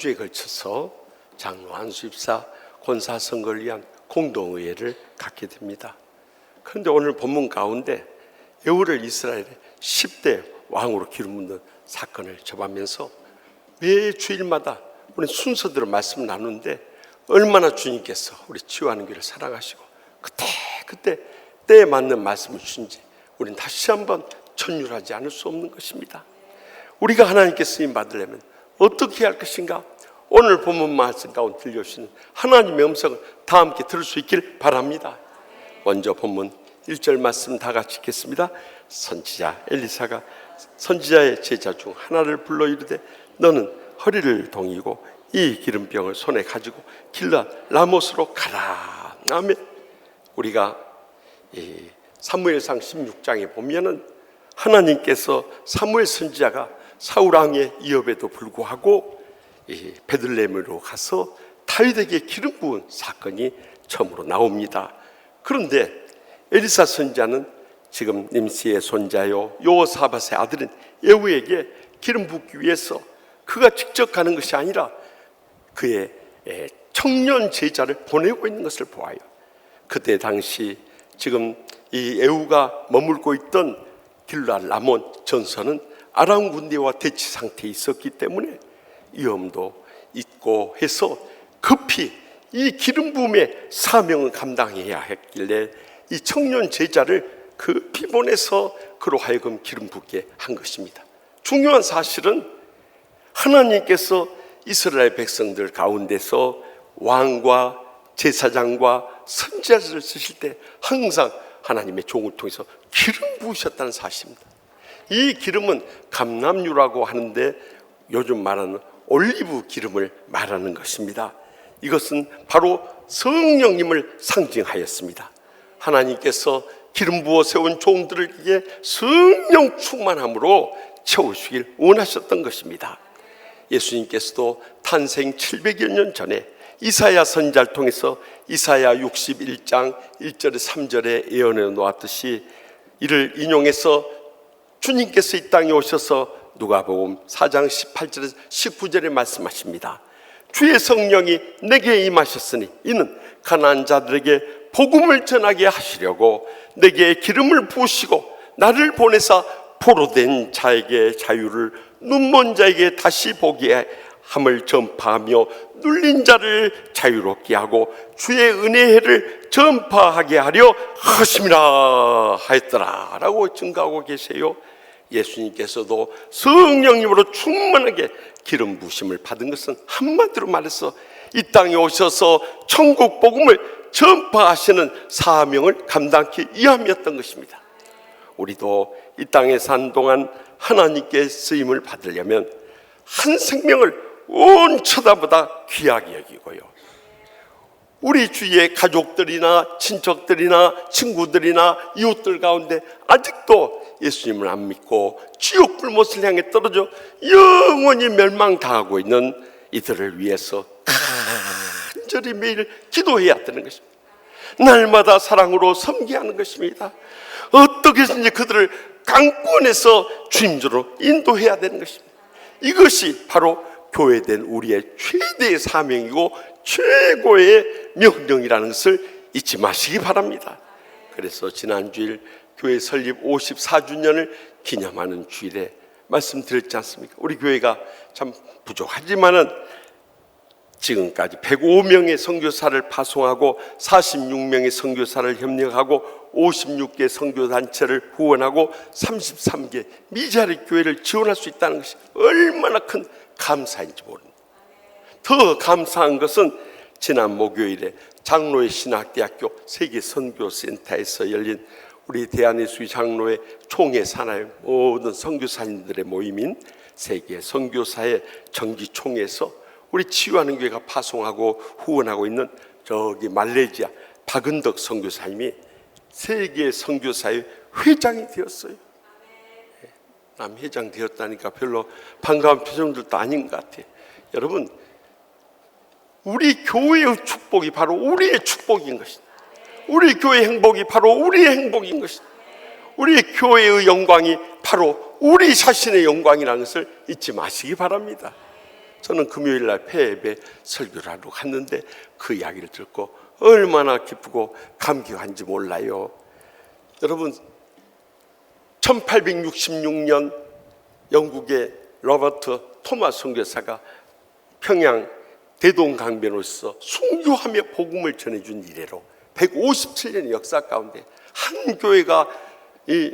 주에 걸쳐서 장로 안수입사 권사 선거를 위한 공동의회를 갖게 됩니다. 그런데 오늘 본문 가운데 여우를 이스라엘의 10대 왕으로 기름 붓는 사건을 접하면서 매 주일마다 우리 순서대로 말씀을 나누는데 얼마나 주님께서 우리 치유하는 교회를 사랑하시고 그때 때에 맞는 말씀을 주신지 우리는 다시 한번 천율하지 않을 수 없는 것입니다. 우리가 하나님께 쓰임 받으려면 어떻게 할 것인가? 오늘 본문 말씀 가운데 들려주시는 하나님의 음성을 다 함께 들을 수 있길 바랍니다. 먼저 본문 1절 말씀 다 같이 읽겠습니다. 선지자 엘리사가 선지자의 제자 중 하나를 불러 이르되 너는 허리를 동이고 이 기름병을 손에 가지고 길라 라못으로 가라. 아멘. 우리가 이 사무엘상 16장에 보면은 하나님께서 사무엘 선지자가 사울 왕의 위협에도 불구하고 이 베들레헴으로 가서 다윗에게 기름 부은 사건이 처음으로 나옵니다. 그런데 엘리사 선지자는 지금 님시의 손자요 요사밧의 아들인 예후에게 기름 붓기 위해서 그가 직접 가는 것이 아니라 그의 청년 제자를 보내고 있는 것을 보아요. 그때 당시 지금 이 예후가 머물고 있던 길랄 라몬 전선은 아람 군대와 대치 상태에 있었기 때문에 위험도 있고 해서 급히 이 기름 부음의 사명을 감당해야 했길래 이 청년 제자를 급히 보내서 그로 하여금 기름 붓게 한 것입니다. 중요한 사실은 하나님께서 이스라엘 백성들 가운데서 왕과 제사장과 선지자를 쓰실 때 항상 하나님의 종을 통해서 기름 부으셨다는 사실입니다. 이 기름은 감람유라고 하는데 요즘 말하는 올리브 기름을 말하는 것입니다. 이것은 바로 성령님을 상징하였습니다. 하나님께서 기름 부어 세운 종들에게 성령 충만함으로 채우시길 원하셨던 것입니다. 예수님께서도 탄생 700여 년 전에 이사야 선지자를 통해서 이사야 61장 1절에 3절에 예언해 놓았듯이 이를 인용해서 주님께서 이 땅에 오셔서 누가복음 4장 18절에서 19절에 말씀하십니다. 주의 성령이 내게 임하셨으니 이는 가난한 자들에게 복음을 전하게 하시려고 내게 기름을 부으시고 나를 보내사 포로된 자에게 자유를 눈먼 자에게 다시 보게 함을 전파하며 눌린 자를 자유롭게 하고 주의 은혜의 해를 전파하게 하려 하심이라 하였더라 라고 증거하고 계세요. 예수님께서도 성령님으로 충만하게 기름 부으심을 받은 것은 한마디로 말해서 이 땅에 오셔서 천국 복음을 전파하시는 사명을 감당하기 위함이었던 것입니다. 우리도 이 땅에 산 동안 하나님께 쓰임을 받으려면 한 생명을 온 천하보다 귀하게 여기고요, 우리 주위의 가족들이나 친척들이나 친구들이나 이웃들 가운데 아직도 예수님을 안 믿고 지옥 불못을 향해 떨어져 영원히 멸망당하고 있는 이들을 위해서 간절히 매일 기도해야 되는 것입니다. 날마다 사랑으로 섬기게 하는 것입니다. 어떻게 해서든지 그들을 강권해서 주님으로 인도해야 되는 것입니다. 이것이 바로 교회된 우리의 최대의 사명이고 최고의 명령이라는 것을 잊지 마시기 바랍니다. 그래서 지난 주일 교회 설립 54주년을 기념하는 주일에 말씀드렸지 않습니까? 우리 교회가 참 부족하지만은 지금까지 105명의 선교사를 파송하고 46명의 선교사를 협력하고 56개 선교단체를 후원하고 33개 미자리 교회를 지원할 수 있다는 것이 얼마나 큰 감사인지 모릅니다. 더 감사한 것은 지난 목요일에 장로의 신학대학교 세계선교센터에서 열린 우리 대한예수의 장로의 총회 산하의 모든 선교사님들의 모임인 세계 선교사의 정기총회에서 우리 치유하는 교회가 파송하고 후원하고 있는 저기 말레이시아 박은덕 선교사님이 세계 선교사의 회장이 되었어요. 남 회장 되었다니까 별로 반가운 표정들도 아닌 것 같아요. 여러분, 우리 교회의 축복이 바로 우리의 축복인 것입니다. 우리 교회의 행복이 바로 우리의 행복인 것입니다. 우리 교회의 영광이 바로 우리 자신의 영광이라는 것을 잊지 마시기 바랍니다. 저는 금요일 날 폐예배 설교를 하러 갔는데 그 이야기를 듣고 얼마나 기쁘고 감격한지 몰라요. 여러분, 1866년 영국의 로버트 토마스 선교사가 평양 대동강변으로서 순교하며 복음을 전해준 이래로 157년의 역사 가운데 한 교회가 이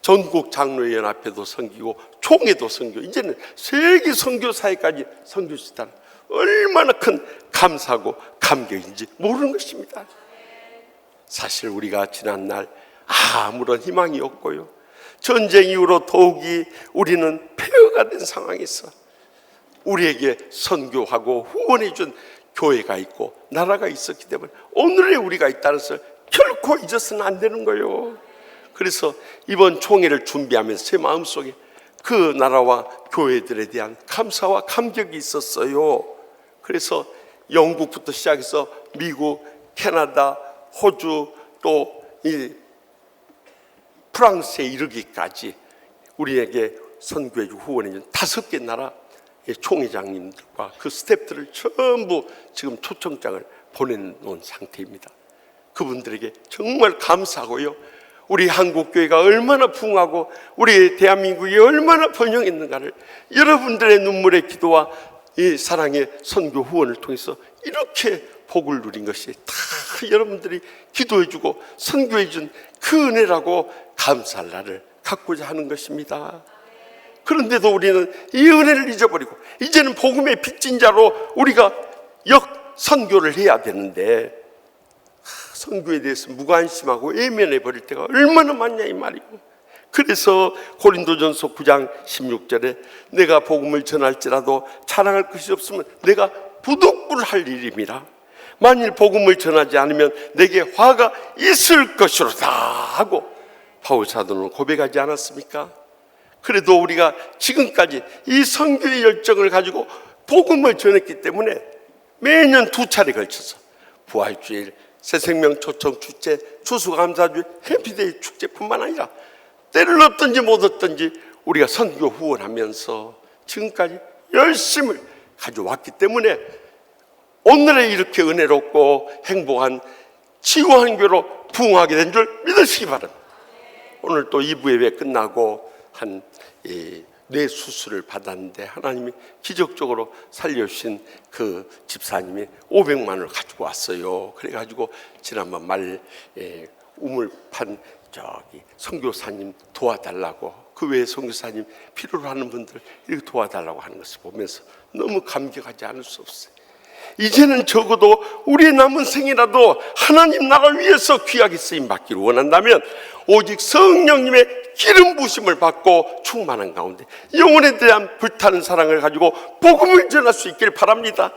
전국 장로연합회도 섬기고 총회도 섬기고 이제는 세계 선교사회까지 섬길 수 있다는 얼마나 큰 감사하고 감격인지 모르는 것입니다. 사실 우리가 지난날 아무런 희망이 없고요, 전쟁 이후로 더욱이 우리는 폐허가 된 상황에서 우리에게 선교하고 후원해 준 교회가 있고 나라가 있었기 때문에 오늘의 우리가 있다는 것을 결코 잊어서는 안 되는 거예요. 그래서 이번 총회를 준비하면서 제 마음속에 그 나라와 교회들에 대한 감사와 감격이 있었어요. 그래서 영국부터 시작해서 미국, 캐나다, 호주, 또 이 프랑스에 이르기까지 우리에게 선교해주고 후원해준 5개 나라 총회장님들과 그 스태프들을 전부 지금 초청장을 보내놓은 상태입니다. 그분들에게 정말 감사하고요, 우리 한국교회가 얼마나 부흥하고 우리 대한민국이 얼마나 번영했는가를 여러분들의 눈물의 기도와 이 사랑의 선교 후원을 통해서 이렇게 복을 누린 것이 다 여러분들이 기도해주고 선교해준 그 은혜라고 감사할 날을 갖고자 하는 것입니다. 그런데도 우리는 이 은혜를 잊어버리고 이제는 복음의 빚진 자로 우리가 선교를 해야 되는데 선교에 대해서 무관심하고 외면해 버릴 때가 얼마나 많냐 이 말이고, 그래서 고린도전서 9장 16절에 내가 복음을 전할지라도 자랑할 것이 없으면 내가 부득불할 일임이라. 만일 복음을 전하지 않으면 내게 화가 있을 것이로다 하고 바울 사도는 고백하지 않았습니까? 그래도 우리가 지금까지 이 선교의 열정을 가지고 복음을 전했기 때문에 매년 2차례 걸쳐서 부활주일, 새생명 초청 축제, 추수감사주일, 해피데이 축제뿐만 아니라 때를 얻든지 못 얻든지 우리가 선교 후원하면서 지금까지 열심을 가져왔기 때문에 오늘의 이렇게 은혜롭고 행복한 치유한교로 부흥하게 된 줄 믿으시기 바랍니다. 오늘 또 2부 예배 끝나고 한 뇌 수술을 받았는데 하나님이 기적적으로 살려주신 그 집사님이 500만 원을 가지고 왔어요. 그래가지고 지난번 말 우물판 저기 선교사님 도와달라고, 그 외에 선교사님 필요로 하는 분들 이렇게 도와달라고 하는 것을 보면서 너무 감격하지 않을 수 없어요. 이제는 적어도 우리의 남은 생이라도 하나님 나라 위해서 귀하게 쓰임 받기를 원한다면 오직 성령님의 기름 부심을 받고 충만한 가운데 영혼에 대한 불타는 사랑을 가지고 복음을 전할 수 있기를 바랍니다.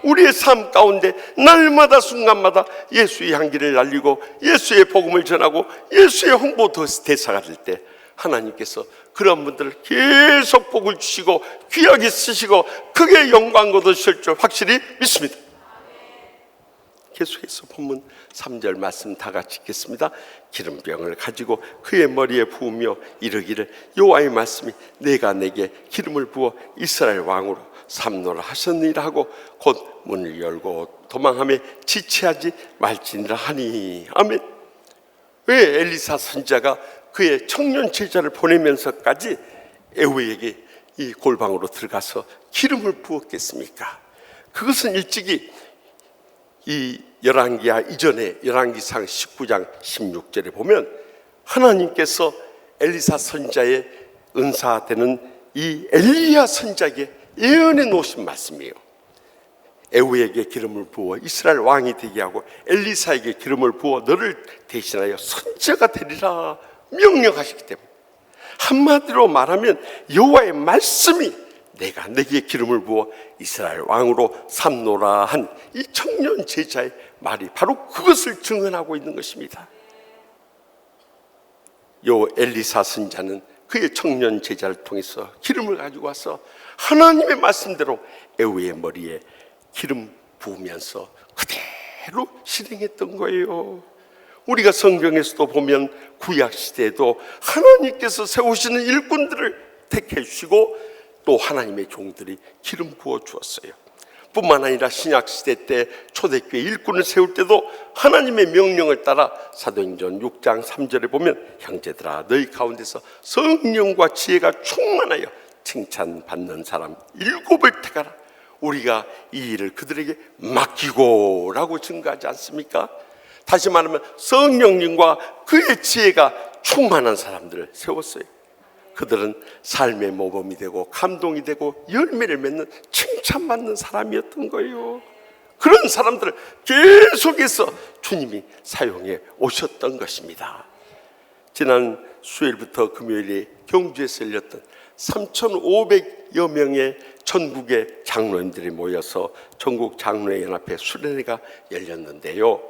우리의 삶 가운데 날마다 순간마다 예수의 향기를 날리고 예수의 복음을 전하고 예수의 홍보 대사가 될 때 하나님께서 그런 분들을 계속 복을 주시고 귀하게 쓰시고 크게 영광 거두실 줄 확실히 믿습니다. 계속해서 본문 3절 말씀 다 같이 읽겠습니다. 기름병을 가지고 그의 머리에 부으며 이르기를 여호와의 말씀이 내가 내게 기름을 부어 이스라엘 왕으로 삼노라 하셨느니라 하고 곧 문을 열고 도망하며 지체하지 말지니라 하니. 아멘. 왜 엘리사 선지자가 그의 청년 제자를 보내면서까지 에후에게 이 골방으로 들어가서 기름을 부었겠습니까? 그것은 일찍이 이 열왕기야 이전에 열왕기상 19장 16절에 보면 하나님께서 엘리사 선지자의 은사되는 이 엘리야 선지자에게 예언해 놓으신 말씀이에요. 에후에게 기름을 부어 이스라엘 왕이 되게 하고 엘리사에게 기름을 부어 너를 대신하여 선지자가 되리라 명령하시기 때문에, 한마디로 말하면 여호와의 말씀이 내가 내게 기름을 부어 이스라엘 왕으로 삼노라 한 이 청년 제자의 말이 바로 그것을 증언하고 있는 것입니다. 요 엘리사 선지자는 그의 청년 제자를 통해서 기름을 가지고 와서 하나님의 말씀대로 에후의 머리에 기름 부으면서 그대로 실행했던 거예요. 우리가 성경에서도 보면 구약 시대에도 하나님께서 세우시는 일꾼들을 택해 주시고 또 하나님의 종들이 기름 부어 주었어요. 뿐만 아니라 신약시대 때 초대교회 일꾼을 세울 때도 하나님의 명령을 따라 사도행전 6장 3절에 보면 형제들아 너희 가운데서 성령과 지혜가 충만하여 칭찬받는 사람 7을 택하라. 우리가 이 일을 그들에게 맡기고 라고 증거하지 않습니까? 다시 말하면 성령님과 그의 지혜가 충만한 사람들을 세웠어요. 그들은 삶의 모범이 되고 감동이 되고 열매를 맺는 칭찬받는 사람이었던 거예요. 그런 사람들을 계속해서 주님이 사용해 오셨던 것입니다. 지난 수요일부터 금요일에 경주에서 열렸던 3,500여 명의 전국의 장로님들이 모여서 전국 장로연합회 수련회가 열렸는데요.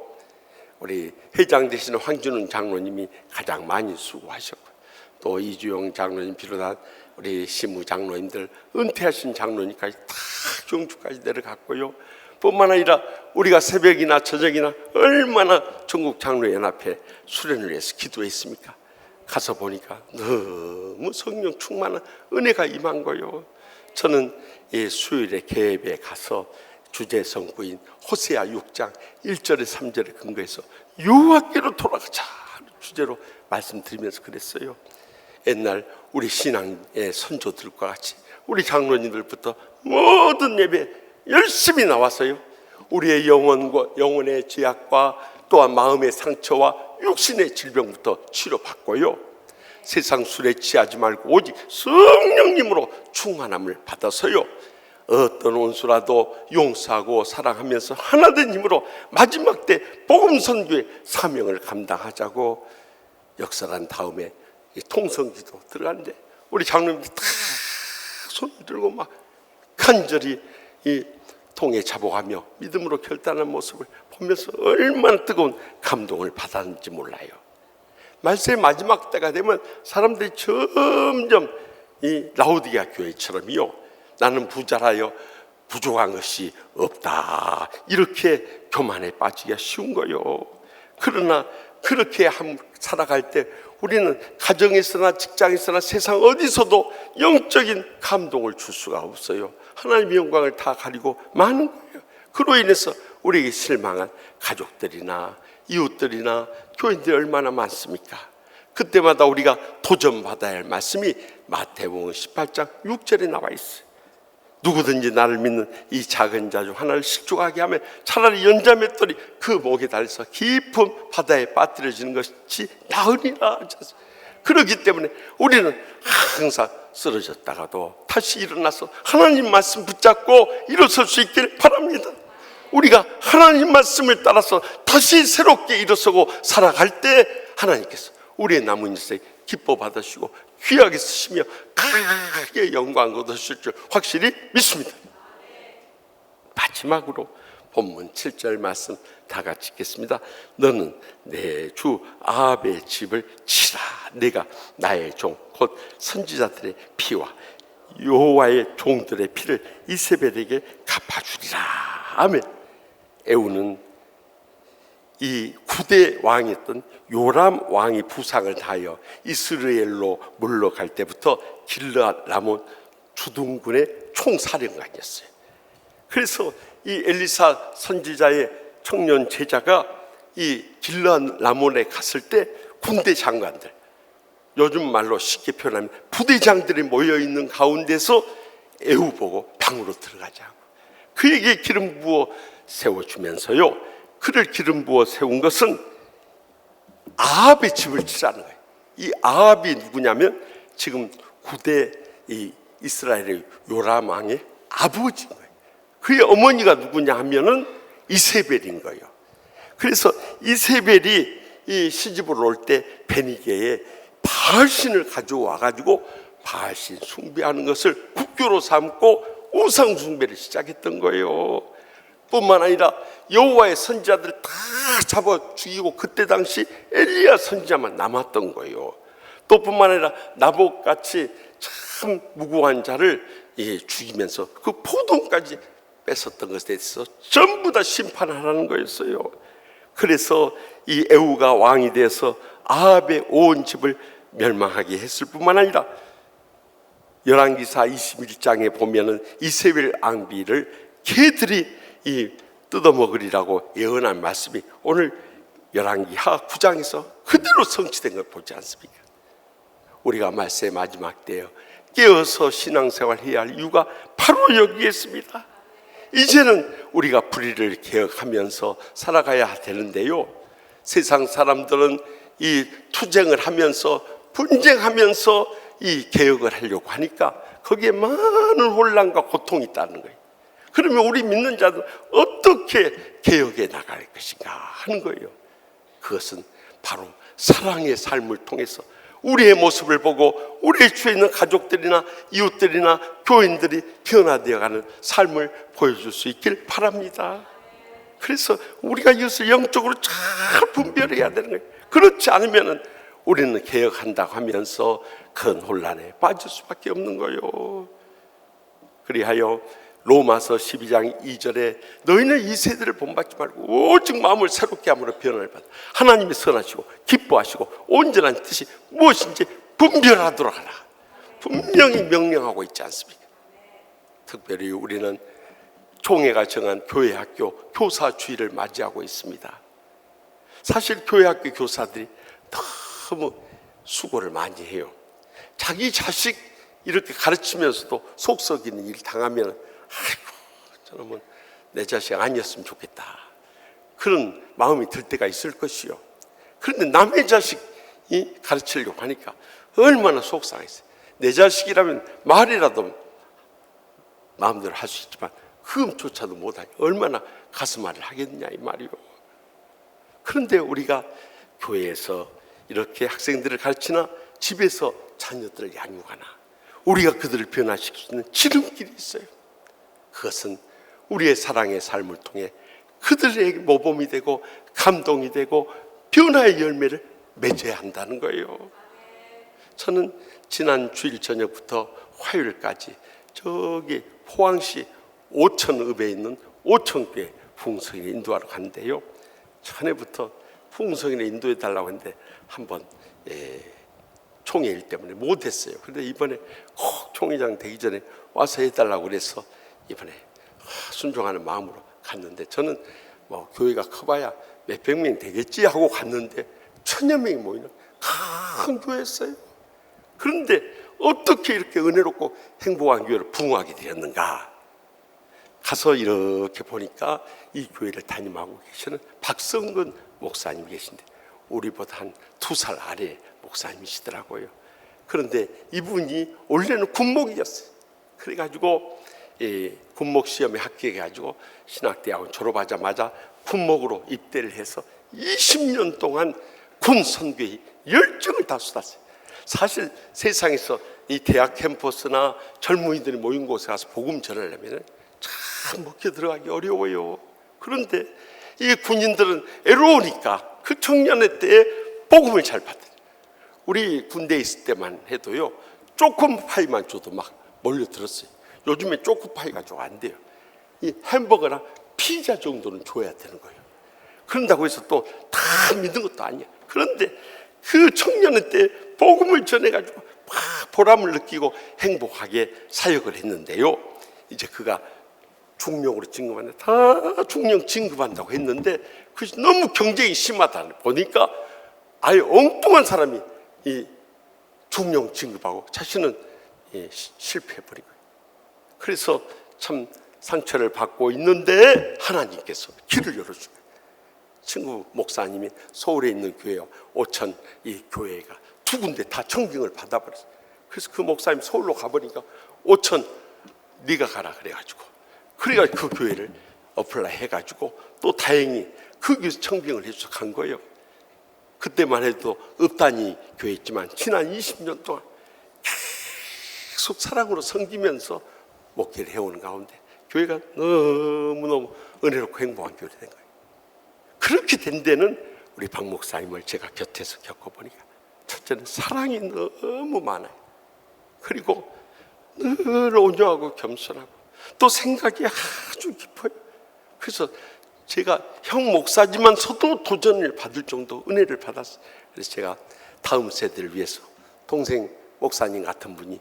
우리 회장 되시는 황준훈 장로님이 가장 많이 수고하셨고 또 이주영 장로님 비롯한 우리 시무 장로님들 은퇴하신 장로님까지 다 경주까지 내려갔고요. 뿐만 아니라 우리가 새벽이나 저녁이나 얼마나 전국 장로연합회 수련을 위해서 기도했습니까? 가서 보니까 너무 성령 충만한 은혜가 임한 거예요. 저는 이 수요일에 개업에 가서 주제 성구인 호세아 6장 1절에 3절에 근거해서 여호와께로 돌아가자 하는 주제로 말씀드리면서 그랬어요. 옛날 우리 신앙의 선조들과 같이 우리 장로님들부터 모든 예배 열심히 나와서요, 우리의 영혼의 죄악과 또한 마음의 상처와 육신의 질병부터 치료받고요, 세상 술에 취하지 말고 오직 성령님으로 충만함을 받아서요, 어떤 원수라도 용서하고 사랑하면서 하나된 힘으로 마지막 때 복음 선교의 사명을 감당하자고 역설한 다음에 통성기도 들어갔는데 우리 장로님들이 다 손을 들고 막 간절히 이 통에 잡아가며 믿음으로 결단한 모습을 보면서 얼마나 뜨거운 감동을 받았는지 몰라요. 말세의 마지막 때가 되면 사람들이 점점 이 라오디게아 교회처럼요, 나는 부자라여 부족한 것이 없다, 이렇게 교만에 빠지기가 쉬운 거요. 그러나 그렇게 살아갈 때 우리는 가정에서나 직장에서나 세상 어디서도 영적인 감동을 줄 수가 없어요. 하나님의 영광을 다 가리고 마는 거예요. 그로 인해서 우리에게 실망한 가족들이나 이웃들이나 교인들이 얼마나 많습니까? 그때마다 우리가 도전받아야 할 말씀이 마태복음 18장 6절에 나와 있어요. 누구든지 나를 믿는 이 작은 자 중 하나를 실족하게 하면 차라리 연자맷돌이 그 목에 달려서 깊은 바다에 빠뜨려지는 것이 나으리라. 그렇기 때문에 우리는 항상 쓰러졌다가도 다시 일어나서 하나님 말씀 붙잡고 일어설 수 있기를 바랍니다. 우리가 하나님 말씀을 따라서 다시 새롭게 일어서고 살아갈 때 하나님께서 우리의 남은 인생 기뻐 받으시고 귀하게 쓰시며 크게 영광 얻으실 줄 확실히 믿습니다. 마지막으로 본문 7절 말씀 다 같이 읽겠습니다. 너는 내 주 아합의 집을 치라. 내가 나의 종 곧 선지자들의 피와 여호와의 종들의 피를 이세벨에게 갚아주리라. 아멘. 에후는 이 9대 왕이었던 요람 왕이 부상을 당하여 이스라엘로 물러갈 때부터 길르앗 라몬 주둔군의 총사령관이었어요. 그래서 이 엘리사 선지자의 청년 제자가 이 길르앗 라몬에 갔을 때 군대 장관들, 요즘 말로 쉽게 표현하면 부대장들이 모여있는 가운데서 에후 보고 방으로 들어가자고 그에게 기름 부어 세워주면서요, 그를 기름 부어 세운 것은 아합의 집을 치라는 거예요. 이 아합이 누구냐면 지금 9대 이 이스라엘의 요람 왕의 아버지인 거예요. 그의 어머니가 누구냐 하면은 이세벨인 거예요. 그래서 이세벨이 이 시집을 올 때 베니게에 바알신을 가져와 가지고 바알신 숭배하는 것을 국교로 삼고 우상 숭배를 시작했던 거예요. 뿐만 아니라 여호와의 선지자들 다 잡아 죽이고 그때 당시 엘리야 선지자만 남았던 거예요. 또 뿐만 아니라 나봇같이 참 무고한 자를 죽이면서 그 포도까지 뺏었던 것에 대해서 전부 다 심판하라는 거였어요. 그래서 이 에후가 왕이 돼서 아합의 온 집을 멸망하게 했을 뿐만 아니라 열왕기사 21장에 보면은 이세벨 앙비를 개들이 뜯어먹으리라고 예언한 말씀이 오늘 열왕기하 9장에서 그대로 성취된 걸 보지 않습니까? 우리가 말세의 마지막 때에 깨어서 신앙생활 해야 할 이유가 바로 여기에 있습니다. 이제는 우리가 불의를 개혁하면서 살아가야 되는데요, 세상 사람들은 이 투쟁을 하면서 분쟁하면서 이 개혁을 하려고 하니까 거기에 많은 혼란과 고통이 있다는 거예요. 그러면 우리 믿는 자들 어떻게 개혁해 나갈 것인가 하는 거예요. 그것은 바로 사랑의 삶을 통해서 우리의 모습을 보고 우리의 주위에 있는 가족들이나 이웃들이나 교인들이 변화되어가는 삶을 보여줄 수 있길 바랍니다. 그래서 우리가 이것을 영적으로 잘 분별해야 되는 거예요. 그렇지 않으면 우리는 개혁한다고 하면서 큰 혼란에 빠질 수밖에 없는 거예요. 그리하여 로마서 12장 2절에 너희는 이 세대를 본받지 말고 오직 마음을 새롭게 함으로 변화를 받아 하나님이 선하시고 기뻐하시고 온전한 뜻이 무엇인지 분별하도록 하라, 분명히 명령하고 있지 않습니까? 특별히 우리는 총회가 정한 교회학교 교사주의를 맞이하고 있습니다. 사실 교회학교 교사들이 너무 수고를 많이 해요. 자기 자식 이렇게 가르치면서도 속 썩이는 일 당하면 아이고 저놈은 내 자식 아니었으면 좋겠다 그런 마음이 들 때가 있을 것이요. 그런데 남의 자식이 가르치려고 하니까 얼마나 속상했어요. 내 자식이라면 말이라도 마음대로 할 수 있지만 그음조차도 못하니 얼마나 가슴앓이를 하겠느냐 이 말이요. 그런데 우리가 교회에서 이렇게 학생들을 가르치나 집에서 자녀들을 양육하나 우리가 그들을 변화시킬 수 있는 지름길이 있어요. 그것은 우리의 사랑의 삶을 통해 그들에게 모범이 되고 감동이 되고 변화의 열매를 맺어야 한다는 거예요. 저는 지난 주일 저녁부터 화요일까지 저기 포항시 오천읍에 있는 오천교회 풍성인을 인도하러 갔는데요, 전에부터 풍성인을 인도해 달라고 했는데 한번 총회일 때문에 못했어요. 그런데 이번에 꼭 총회장 되기 전에 와서 해달라고 그래서 이번에 순종하는 마음으로 갔는데, 저는 뭐 교회가 커봐야 몇백 명 되겠지 하고 갔는데 1000여 명이 모이는 큰 교회였어요. 그런데 어떻게 이렇게 은혜롭고 행복한 교회를 부흥하게 되었는가? 가서 이렇게 보니까 이 교회를 담임하고 계시는 박성근 목사님이 계신데 우리보다 한 2살 아래 목사님이시더라고요. 그런데 이분이 원래는 군목이었어요. 그래가지고 군목 시험에 합격해가지고 신학대학원 졸업하자마자 군목으로 입대를 해서 20년 동안 군 선교에 열정을 다 쏟았어요. 사실 세상에서 이 대학 캠퍼스나 젊은이들이 모인 곳에 가서 복음 전하려면 참 먹혀 들어가기 어려워요. 그런데 이 군인들은 애로우니까 그 청년의 때에 복음을 잘 받아요. 우리 군대에 있을 때만 해도요, 쪼코파이만 줘도 막 몰려들었어요. 요즘에 쪼코파이가 좀 안 돼요. 이 햄버거나 피자 정도는 줘야 되는 거예요. 그런다고 해서 또 다 믿는 것도 아니야. 그런데 그 청년의 때 복음을 전해가지고 막 보람을 느끼고 행복하게 사역을 했는데요, 이제 그가 중령으로 진급하는데 다 중령 진급한다고 했는데 그것이 너무 경쟁이 심하다 보니까 아예 엉뚱한 사람이 이 중령 진급하고 자신은 실패해버린 거예요. 그래서 참 상처를 받고 있는데 하나님께서 길을 열어준 거예요. 친구 목사님이 서울에 있는 교회와 오천 이 교회가 2군데 다 청빙을 받아버렸어요. 그래서 그 목사님 서울로 가보니까 오천 네가 가라 그래가지고 그 교회를 어플라이 해가지고 또 다행히 그 교회에서 청빙을 해서 간 거예요. 그때만 해도 읍단위 교회였지만 지난 20년 동안 계속 사랑으로 섬기면서 목회를 해오는 가운데 교회가 너무너무 은혜롭고 행복한 교회가 된 거예요. 그렇게 된 데는 우리 박 목사님을 제가 곁에서 겪어보니까 첫째는 사랑이 너무 많아요. 그리고 늘 온유하고 겸손하고 또 생각이 아주 깊어요. 그래서 제가 형 목사지만서도 도전을 받을 정도 은혜를 받았어요. 그래서 제가 다음 세대를 위해서 동생 목사님 같은 분이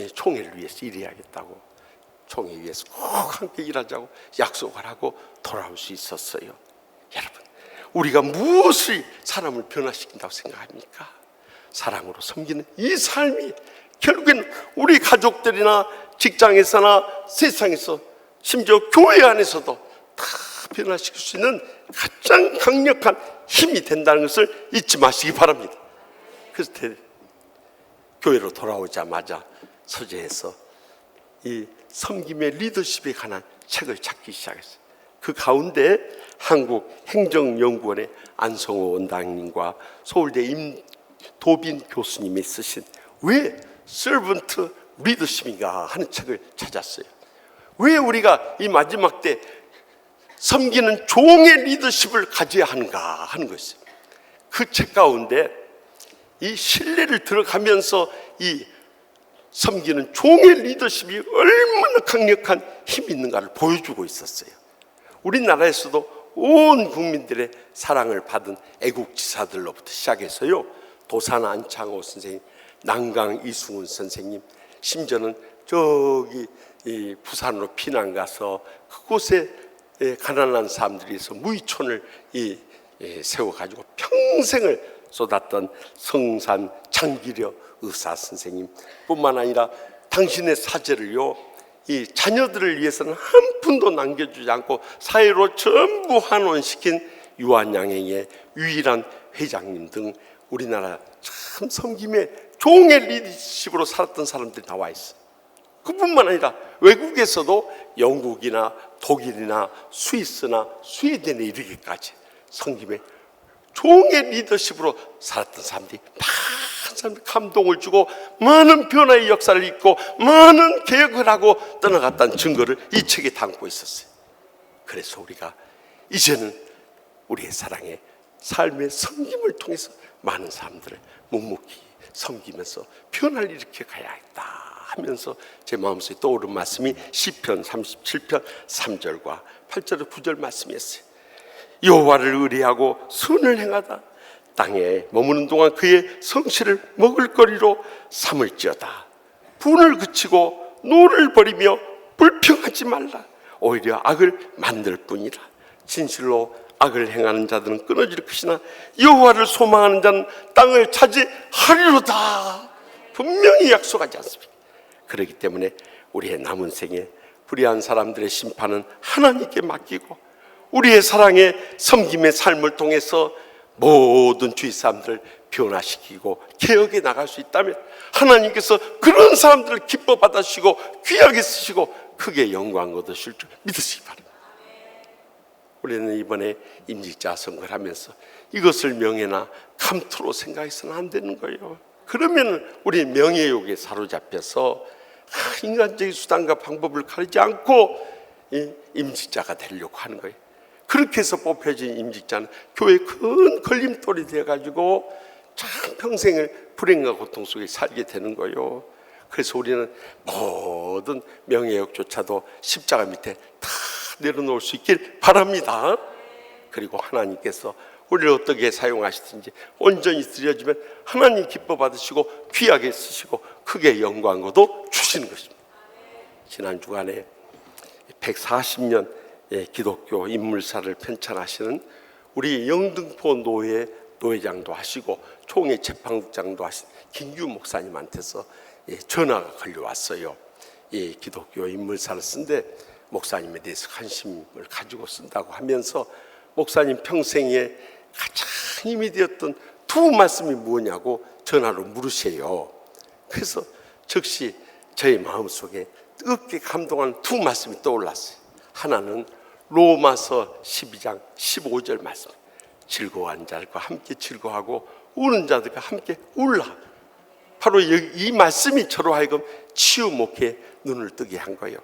총회를 위해서 일해야겠다고, 총회 위해서 꼭 함께 일하자고 약속을 하고 돌아올 수 있었어요. 여러분, 우리가 무엇이 사람을 변화시킨다고 생각합니까? 사랑으로 섬기는 이 삶이 결국엔 우리 가족들이나 직장에서나 세상에서, 심지어 교회 안에서도 다 변화시킬 수 있는 가장 강력한 힘이 된다는 것을 잊지 마시기 바랍니다. 그래서 교회로 돌아오자마자 서재에서 이 섬김의 리더십에 관한 책을 찾기 시작했어요. 그 가운데 한국행정연구원의 안성호 원장님과 서울대 임도빈 교수님이 쓰신 왜 서번트 리더십인가 하는 책을 찾았어요. 왜 우리가 이 마지막 때 섬기는 종의 리더십을 가져야 하는가 하는 것이었어요. 그 책 가운데 이 신뢰를 들어가면서 이 섬기는 종의 리더십이 얼마나 강력한 힘이 있는가를 보여주고 있었어요. 우리나라에서도 온 국민들의 사랑을 받은 애국지사들로부터 시작해서요, 도산 안창호 선생님, 난강 이승훈 선생님, 심지어는 저기 이 부산으로 피난 가서 그곳에 가난한 사람들이 있어 무의촌을 세워가지고 평생을 쏟았던 성산 장기려 의사 선생님 뿐만 아니라 당신의 사제를요, 이 자녀들을 위해서는 한 푼도 남겨주지 않고 사회로 전부 환원시킨 유한양행의 유일한 회장님 등 우리나라 참 섬김의 종의 리더십으로 살았던 사람들이 나와 있어요. 그뿐만 아니라 외국에서도 영국이나 독일이나 스위스나 스웨덴에 이르기까지 섬김의 종의 리더십으로 살았던 사람들이 많은 사람들이 감동을 주고 많은 변화의 역사를 잇고 많은 개혁을 하고 떠나갔다는 증거를 이 책에 담고 있었어요. 그래서 우리가 이제는 우리의 사랑의 삶의 섬김을 통해서 많은 사람들을 묵묵히 섬기면서 변화를 일으켜 가야겠다 하면서 제 마음속에 떠오른 말씀이 시편 37편 3절과 8절 9절 말씀이었어요. 여호와를 의뢰하고 선을 행하다 땅에 머무는 동안 그의 성실을 먹을거리로 삼을지어다. 분을 그치고 노를 버리며 불평하지 말라. 오히려 악을 만들 뿐이라. 진실로 악을 행하는 자들은 끊어질 것이나 여호와를 소망하는 자는 땅을 차지하리로다. 분명히 약속하지 않습니까? 그렇기 때문에 우리의 남은 생에 불의한 사람들의 심판은 하나님께 맡기고 우리의 사랑의 섬김의 삶을 통해서 모든 주위 사람들을 변화시키고 개혁해 나갈 수 있다면 하나님께서 그런 사람들을 기뻐 받으시고 귀하게 쓰시고 크게 영광 얻으실 줄 믿으시기 바랍니다. 우리는 이번에 임직자 선거를 하면서 이것을 명예나 감투로 생각해서는 안 되는 거예요. 그러면 우리 명예욕에 사로잡혀서 인간적인 수단과 방법을 가리지 않고 임직자가 되려고 하는 거예요. 그렇게 해서 뽑혀진 임직자는 교회의 큰 걸림돌이 되어가지고 참 평생을 불행과 고통 속에 살게 되는 거예요. 그래서 우리는 모든 명예욕조차도 십자가 밑에 다 내려놓을 수 있길 바랍니다. 그리고 하나님께서 우리를 어떻게 사용하시든지 온전히 드려지면 하나님 기뻐 받으시고 귀하게 쓰시고 크게 영광도 주시는 것입니다. 지난 주간에 140년 기독교 인물사를 편찬하시는 우리 영등포 노회 노회장도 하시고 총회 재판국장도 하신 김규 목사님한테서 전화가 걸려왔어요. 기독교 인물사를 쓴데 목사님에 대해서 관심을 가지고 쓴다고 하면서 목사님 평생에 가장 힘이 되었던 두 말씀이 뭐냐고 전화로 물으세요. 그래서 즉시 저의 마음속에 뜨겁게 감동하는 두 말씀이 떠올랐어요. 하나는 로마서 12장 15절 말씀, 즐거워하는 자들과 함께 즐거워하고 우는 자들과 함께 울라. 바로 이 말씀이 저로 하여금 치유 목회에 눈을 뜨게 한 거예요.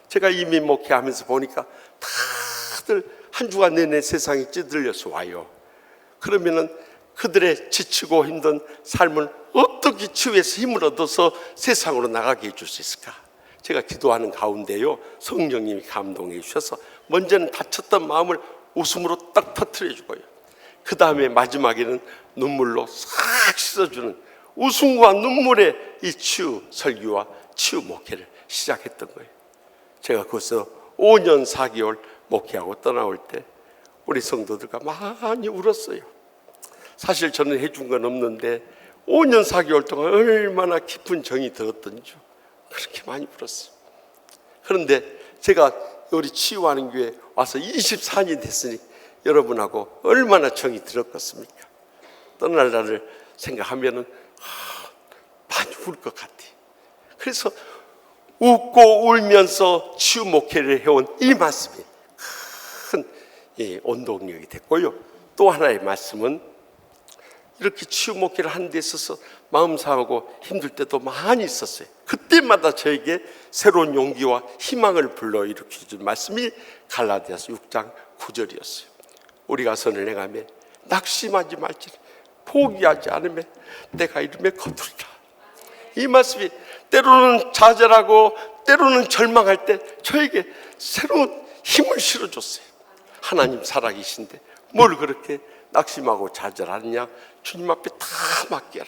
제가 이미 목회하면서 보니까 다들 한 주간 내내 세상에 찌들려서 와요. 그러면은 그들의 지치고 힘든 삶을 어떻게 치유해서 힘을 얻어서 세상으로 나가게 해줄 수 있을까? 제가 기도하는 가운데요, 성령님이 감동해 주셔서 먼저는 다쳤던 마음을 웃음으로 딱 터뜨려 주고요, 그 다음에 마지막에는 눈물로 싹 씻어주는 웃음과 눈물의 이 치유 설교와 치유 목회를 시작했던 거예요. 제가 거기서 5년 4개월 목회하고 떠나올 때 우리 성도들과 많이 울었어요. 사실 저는 해준 건 없는데 5년 4개월 동안 얼마나 깊은 정이 들었던지 그렇게 많이 울었어요. 그런데 제가 우리 치유하는 교회 와서 24년이 됐으니 여러분하고 얼마나 정이 들었겠습니까? 떠날 날을 생각하면은 많이 울 것 같아요. 그래서 웃고 울면서 치유 목회를 해온 이 말씀이 큰 원동력이 됐고요. 또 하나의 말씀은 이렇게 치유 목회를 하는 데 있어서 마음 상하고 힘들 때도 많이 있었어요. 그때마다 저에게 새로운 용기와 희망을 불러일으키는 말씀이 갈라디아서 6장 9절이었어요. 우리가 선을 행하며 낙심하지 말지니 포기하지 않으며 내가 이름에 거두리라. 이 말씀이 때로는 좌절하고 때로는 절망할 때 저에게 새로운 힘을 실어줬어요. 하나님 살아계신데 뭘 그렇게 낙심하고 좌절하느냐? 주님 앞에 다 맡겨라.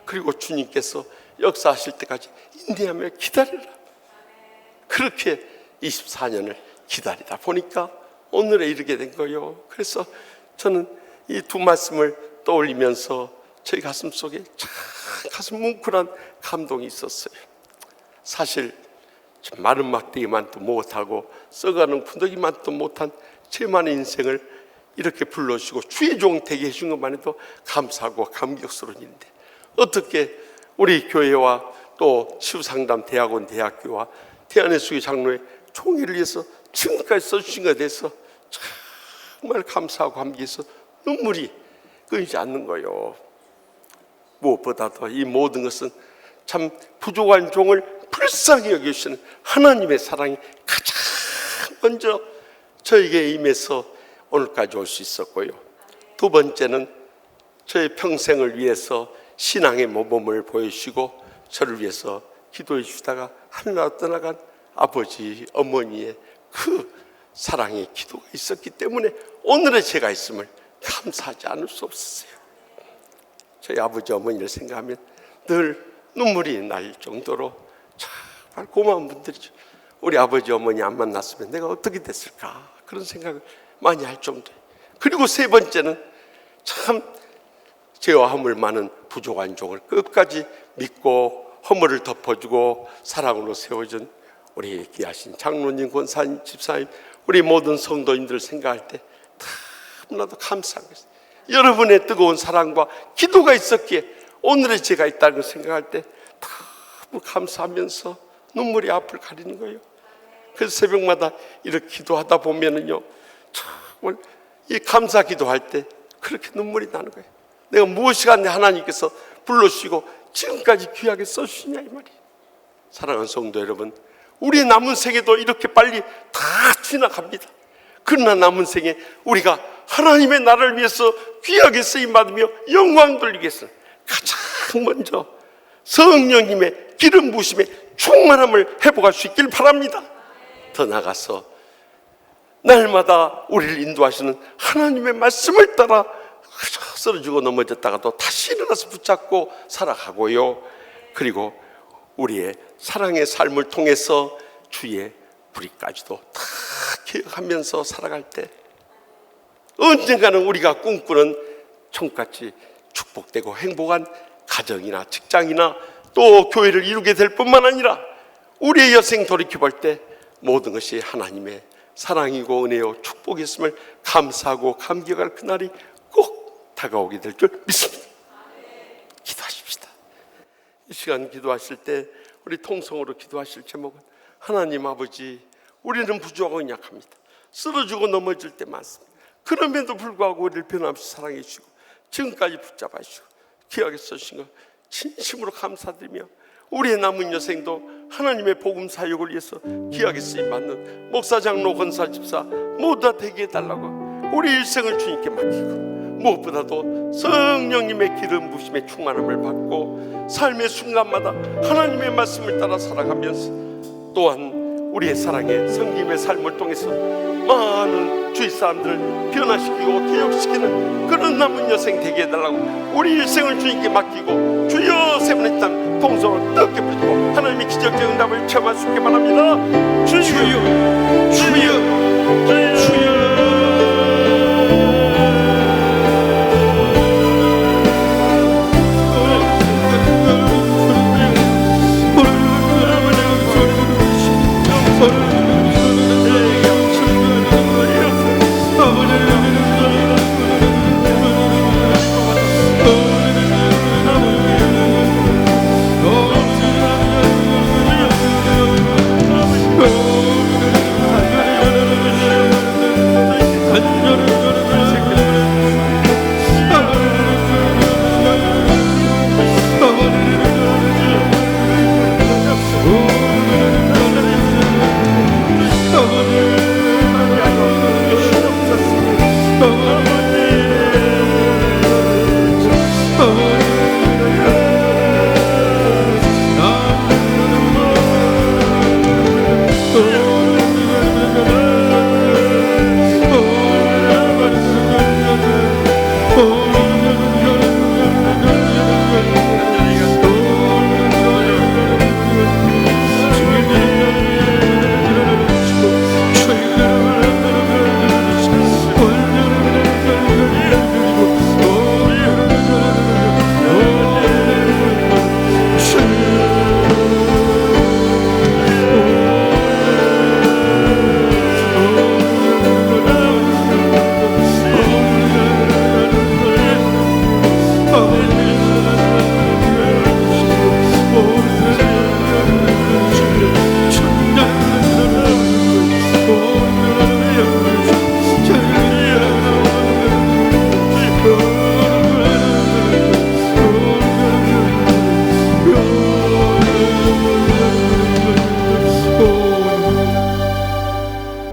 그리고 주님께서 역사하실 때까지 인내하며 기다리라. 그렇게 24년을 기다리다 보니까 오늘에 이르게 된 거예요. 그래서 저는 이 두 말씀을 떠올리면서 저희 가슴 속에 참 가슴 뭉클한 감동이 있었어요. 사실 마른 막대기만도 못하고 썩어가는 군더기만도 못한 제 많은 인생을 이렇게 불러주시고 주의 종 되게 해준 것만 해도 감사하고 감격스러운 일인데 어떻게 우리 교회와 또 치유상담 대학원 대학교와 태안예수교 장로의 총회를 위해서 지금까지 써주신 것에 대해서 정말 감사하고 감기해서 눈물이 끊이지 않는 거예요. 무엇보다도 이 모든 것은 참 부족한 종을 불쌍히 여기시는 하나님의 사랑이 가장 먼저 저에게 임해서 오늘까지 올 수 있었고요. 두 번째는 저의 평생을 위해서 신앙의 모범을 보여주시고 저를 위해서 기도해 주시다가 하늘나라 떠나간 아버지, 어머니의 그 사랑의 기도가 있었기 때문에 오늘의 제가 있음을 감사하지 않을 수 없었어요. 저희 아버지, 어머니를 생각하면 늘 눈물이 날 정도로 정말 고마운 분들이죠. 우리 아버지, 어머니 안 만났으면 내가 어떻게 됐을까 그런 생각을 많이 할 정도예요. 그리고 세 번째는 참 죄와 허물 많은 부족한 종을 끝까지 믿고 허물을 덮어주고 사랑으로 세워준 우리 귀하신 장로님, 권사님, 집사님, 우리 모든 성도님들을 생각할 때 너무나도 감사한 것입니다. 여러분의 뜨거운 사랑과 기도가 있었기에 오늘의 제가 있다는 걸 생각할 때 너무 감사하면서 눈물이 앞을 가리는 거예요. 그래서 새벽마다 이렇게 기도하다 보면은요, 정말 이 감사 기도할 때 그렇게 눈물이 나는 거예요. 내가 무엇이가 내 하나님께서 불러주시고 지금까지 귀하게 써주시냐 이 말이에요. 사랑하는 성도 여러분, 우리 남은 생에도 이렇게 빨리 다 지나갑니다. 그러나 남은 생에 우리가 하나님의 나라를 위해서 귀하게 쓰임받으며 영광 돌리기 위해서 가장 먼저 성령님의 기름 부으심에 충만함을 회복할 수 있길 바랍니다. 더 나아가서 날마다 우리를 인도하시는 하나님의 말씀을 따라 쓰러지고 넘어졌다가도 다시 일어나서 붙잡고 살아가고요. 그리고 우리의 사랑의 삶을 통해서 주의 불의까지도 다 기억하면서 살아갈 때 언젠가는 우리가 꿈꾸는 총같이 축복되고 행복한 가정이나 직장이나 또 교회를 이루게 될 뿐만 아니라 우리의 여생 돌이켜볼 때 모든 것이 하나님의 사랑이고 은혜요 축복이었음을 감사하고 감격할 그날이 꼭 다가오게 될 줄 믿습니다. 기도하십시다. 이 시간 기도하실 때 우리 통성으로 기도하실 제목은 하나님 아버지, 우리는 부족하고 약합니다. 쓰러지고 넘어질 때 많습니다. 그럼에도 불구하고 우리를 변함없이 사랑해 주시고 지금까지 붙잡아 주시고 귀하게 써주신 것 진심으로 감사드리며 우리의 남은 여생도 하나님의 복음 사역을 위해서 귀하게 쓰임받는 목사, 장로, 권사, 집사 모두 다 되게 해달라고 우리 일생을 주님께 맡기고 무엇보다도 성령님의 기름 부심의 충만함을 받고 삶의 순간마다 하나님의 말씀을 따라 살아가면서 또한 우리의 사랑의 성김의 삶을 통해서 많은 주위 사람들을 변화시키고 개혁시키는 그런 남은 여생 되게 해달라고 우리 일생을 주님께 맡기고 주여 세 번의 땅 통성을 뜨겁게 부르고 하나님 하나님의 기적적 응답을 체험할 수 있게 바랍니다. 주여, 주여, 주여, 주여.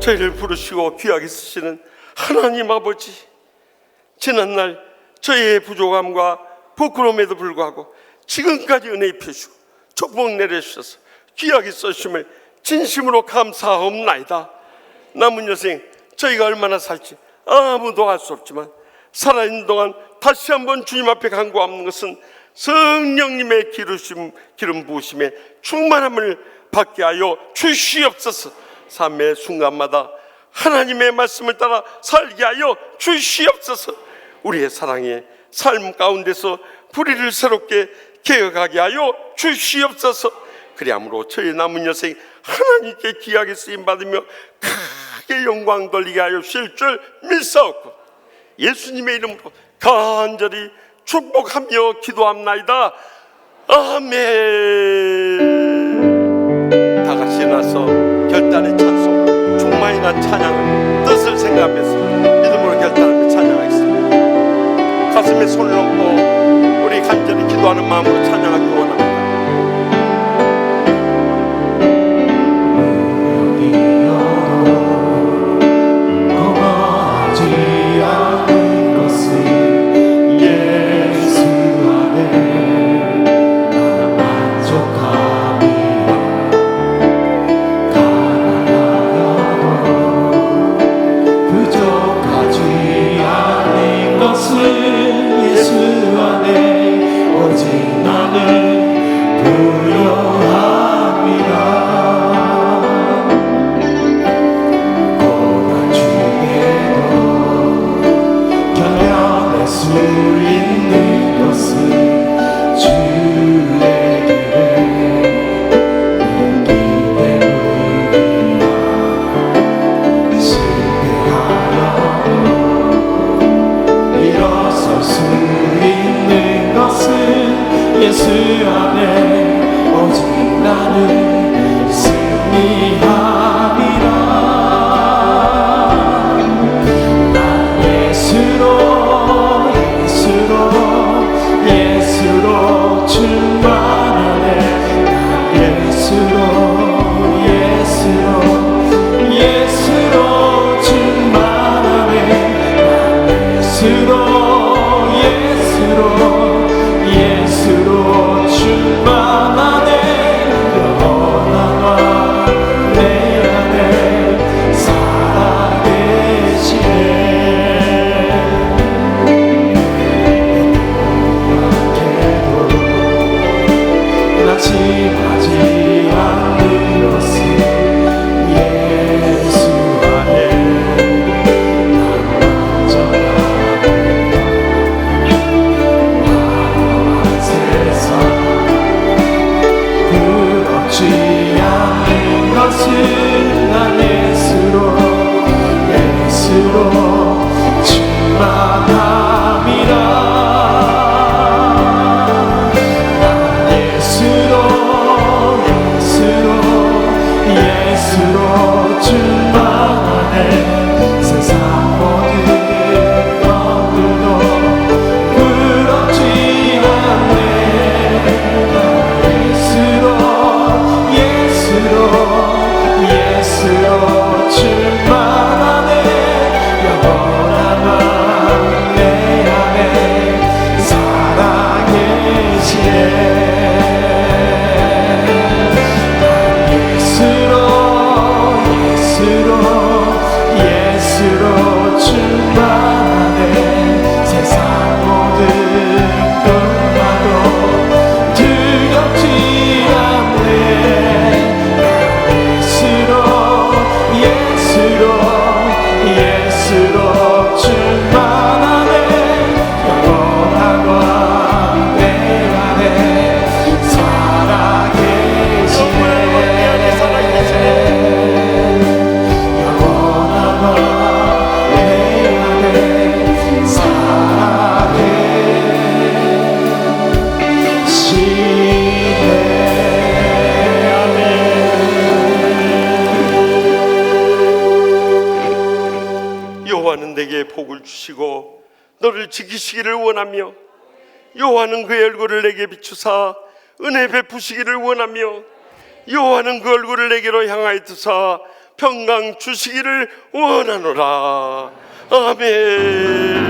저희를 부르시고 귀하게 쓰시는 하나님 아버지, 지난날 저희의 부족함과 부끄러움에도 불구하고 지금까지 은혜 입혀주고 축복 내려주셔서 귀하게 써주심을 진심으로 감사하옵나이다. 남은 여생 저희가 얼마나 살지 아무도 알 수 없지만 살아있는 동안 다시 한번 주님 앞에 간구하는 것은 성령님의 기름 부으심에 충만함을 받게 하여 주시옵소서. 삶의 순간마다 하나님의 말씀을 따라 살게 하여 주시옵소서. 우리의 사랑의 삶 가운데서 불의를 새롭게 개혁하게 하여 주시옵소서. 그리함으로 저희 남은 여생 하나님께 귀하게 쓰임받으며 크게 영광 돌리게 하여 주실 줄 믿사옵고 예수님의 이름으로 간절히 축복하며 기도합나이다. 아멘. 다 같이 나서 결단의 찬송, 충만히 난 찬양을 뜻을 생각하면서 믿음으로 결단하며 찬양하겠습니다. 가슴에 손을 얹고 우리 간절히 기도하는 마음으로 찬양하기 원합니다. 예수 안에 오직 나는 승리함이라. 난 예수로 충만하네. 난 예수로 충만하네. 난 예수로 충만하네. 영원한 내 안에 살아계시네. 낙심하지 너를 지키시기를 원하며 여호와는 그의 얼굴을 내게 비추사 은혜 베푸시기를 원하며 여호와는 그 얼굴을 내게로 향하여 드사 평강 주시기를 원하노라. 아멘.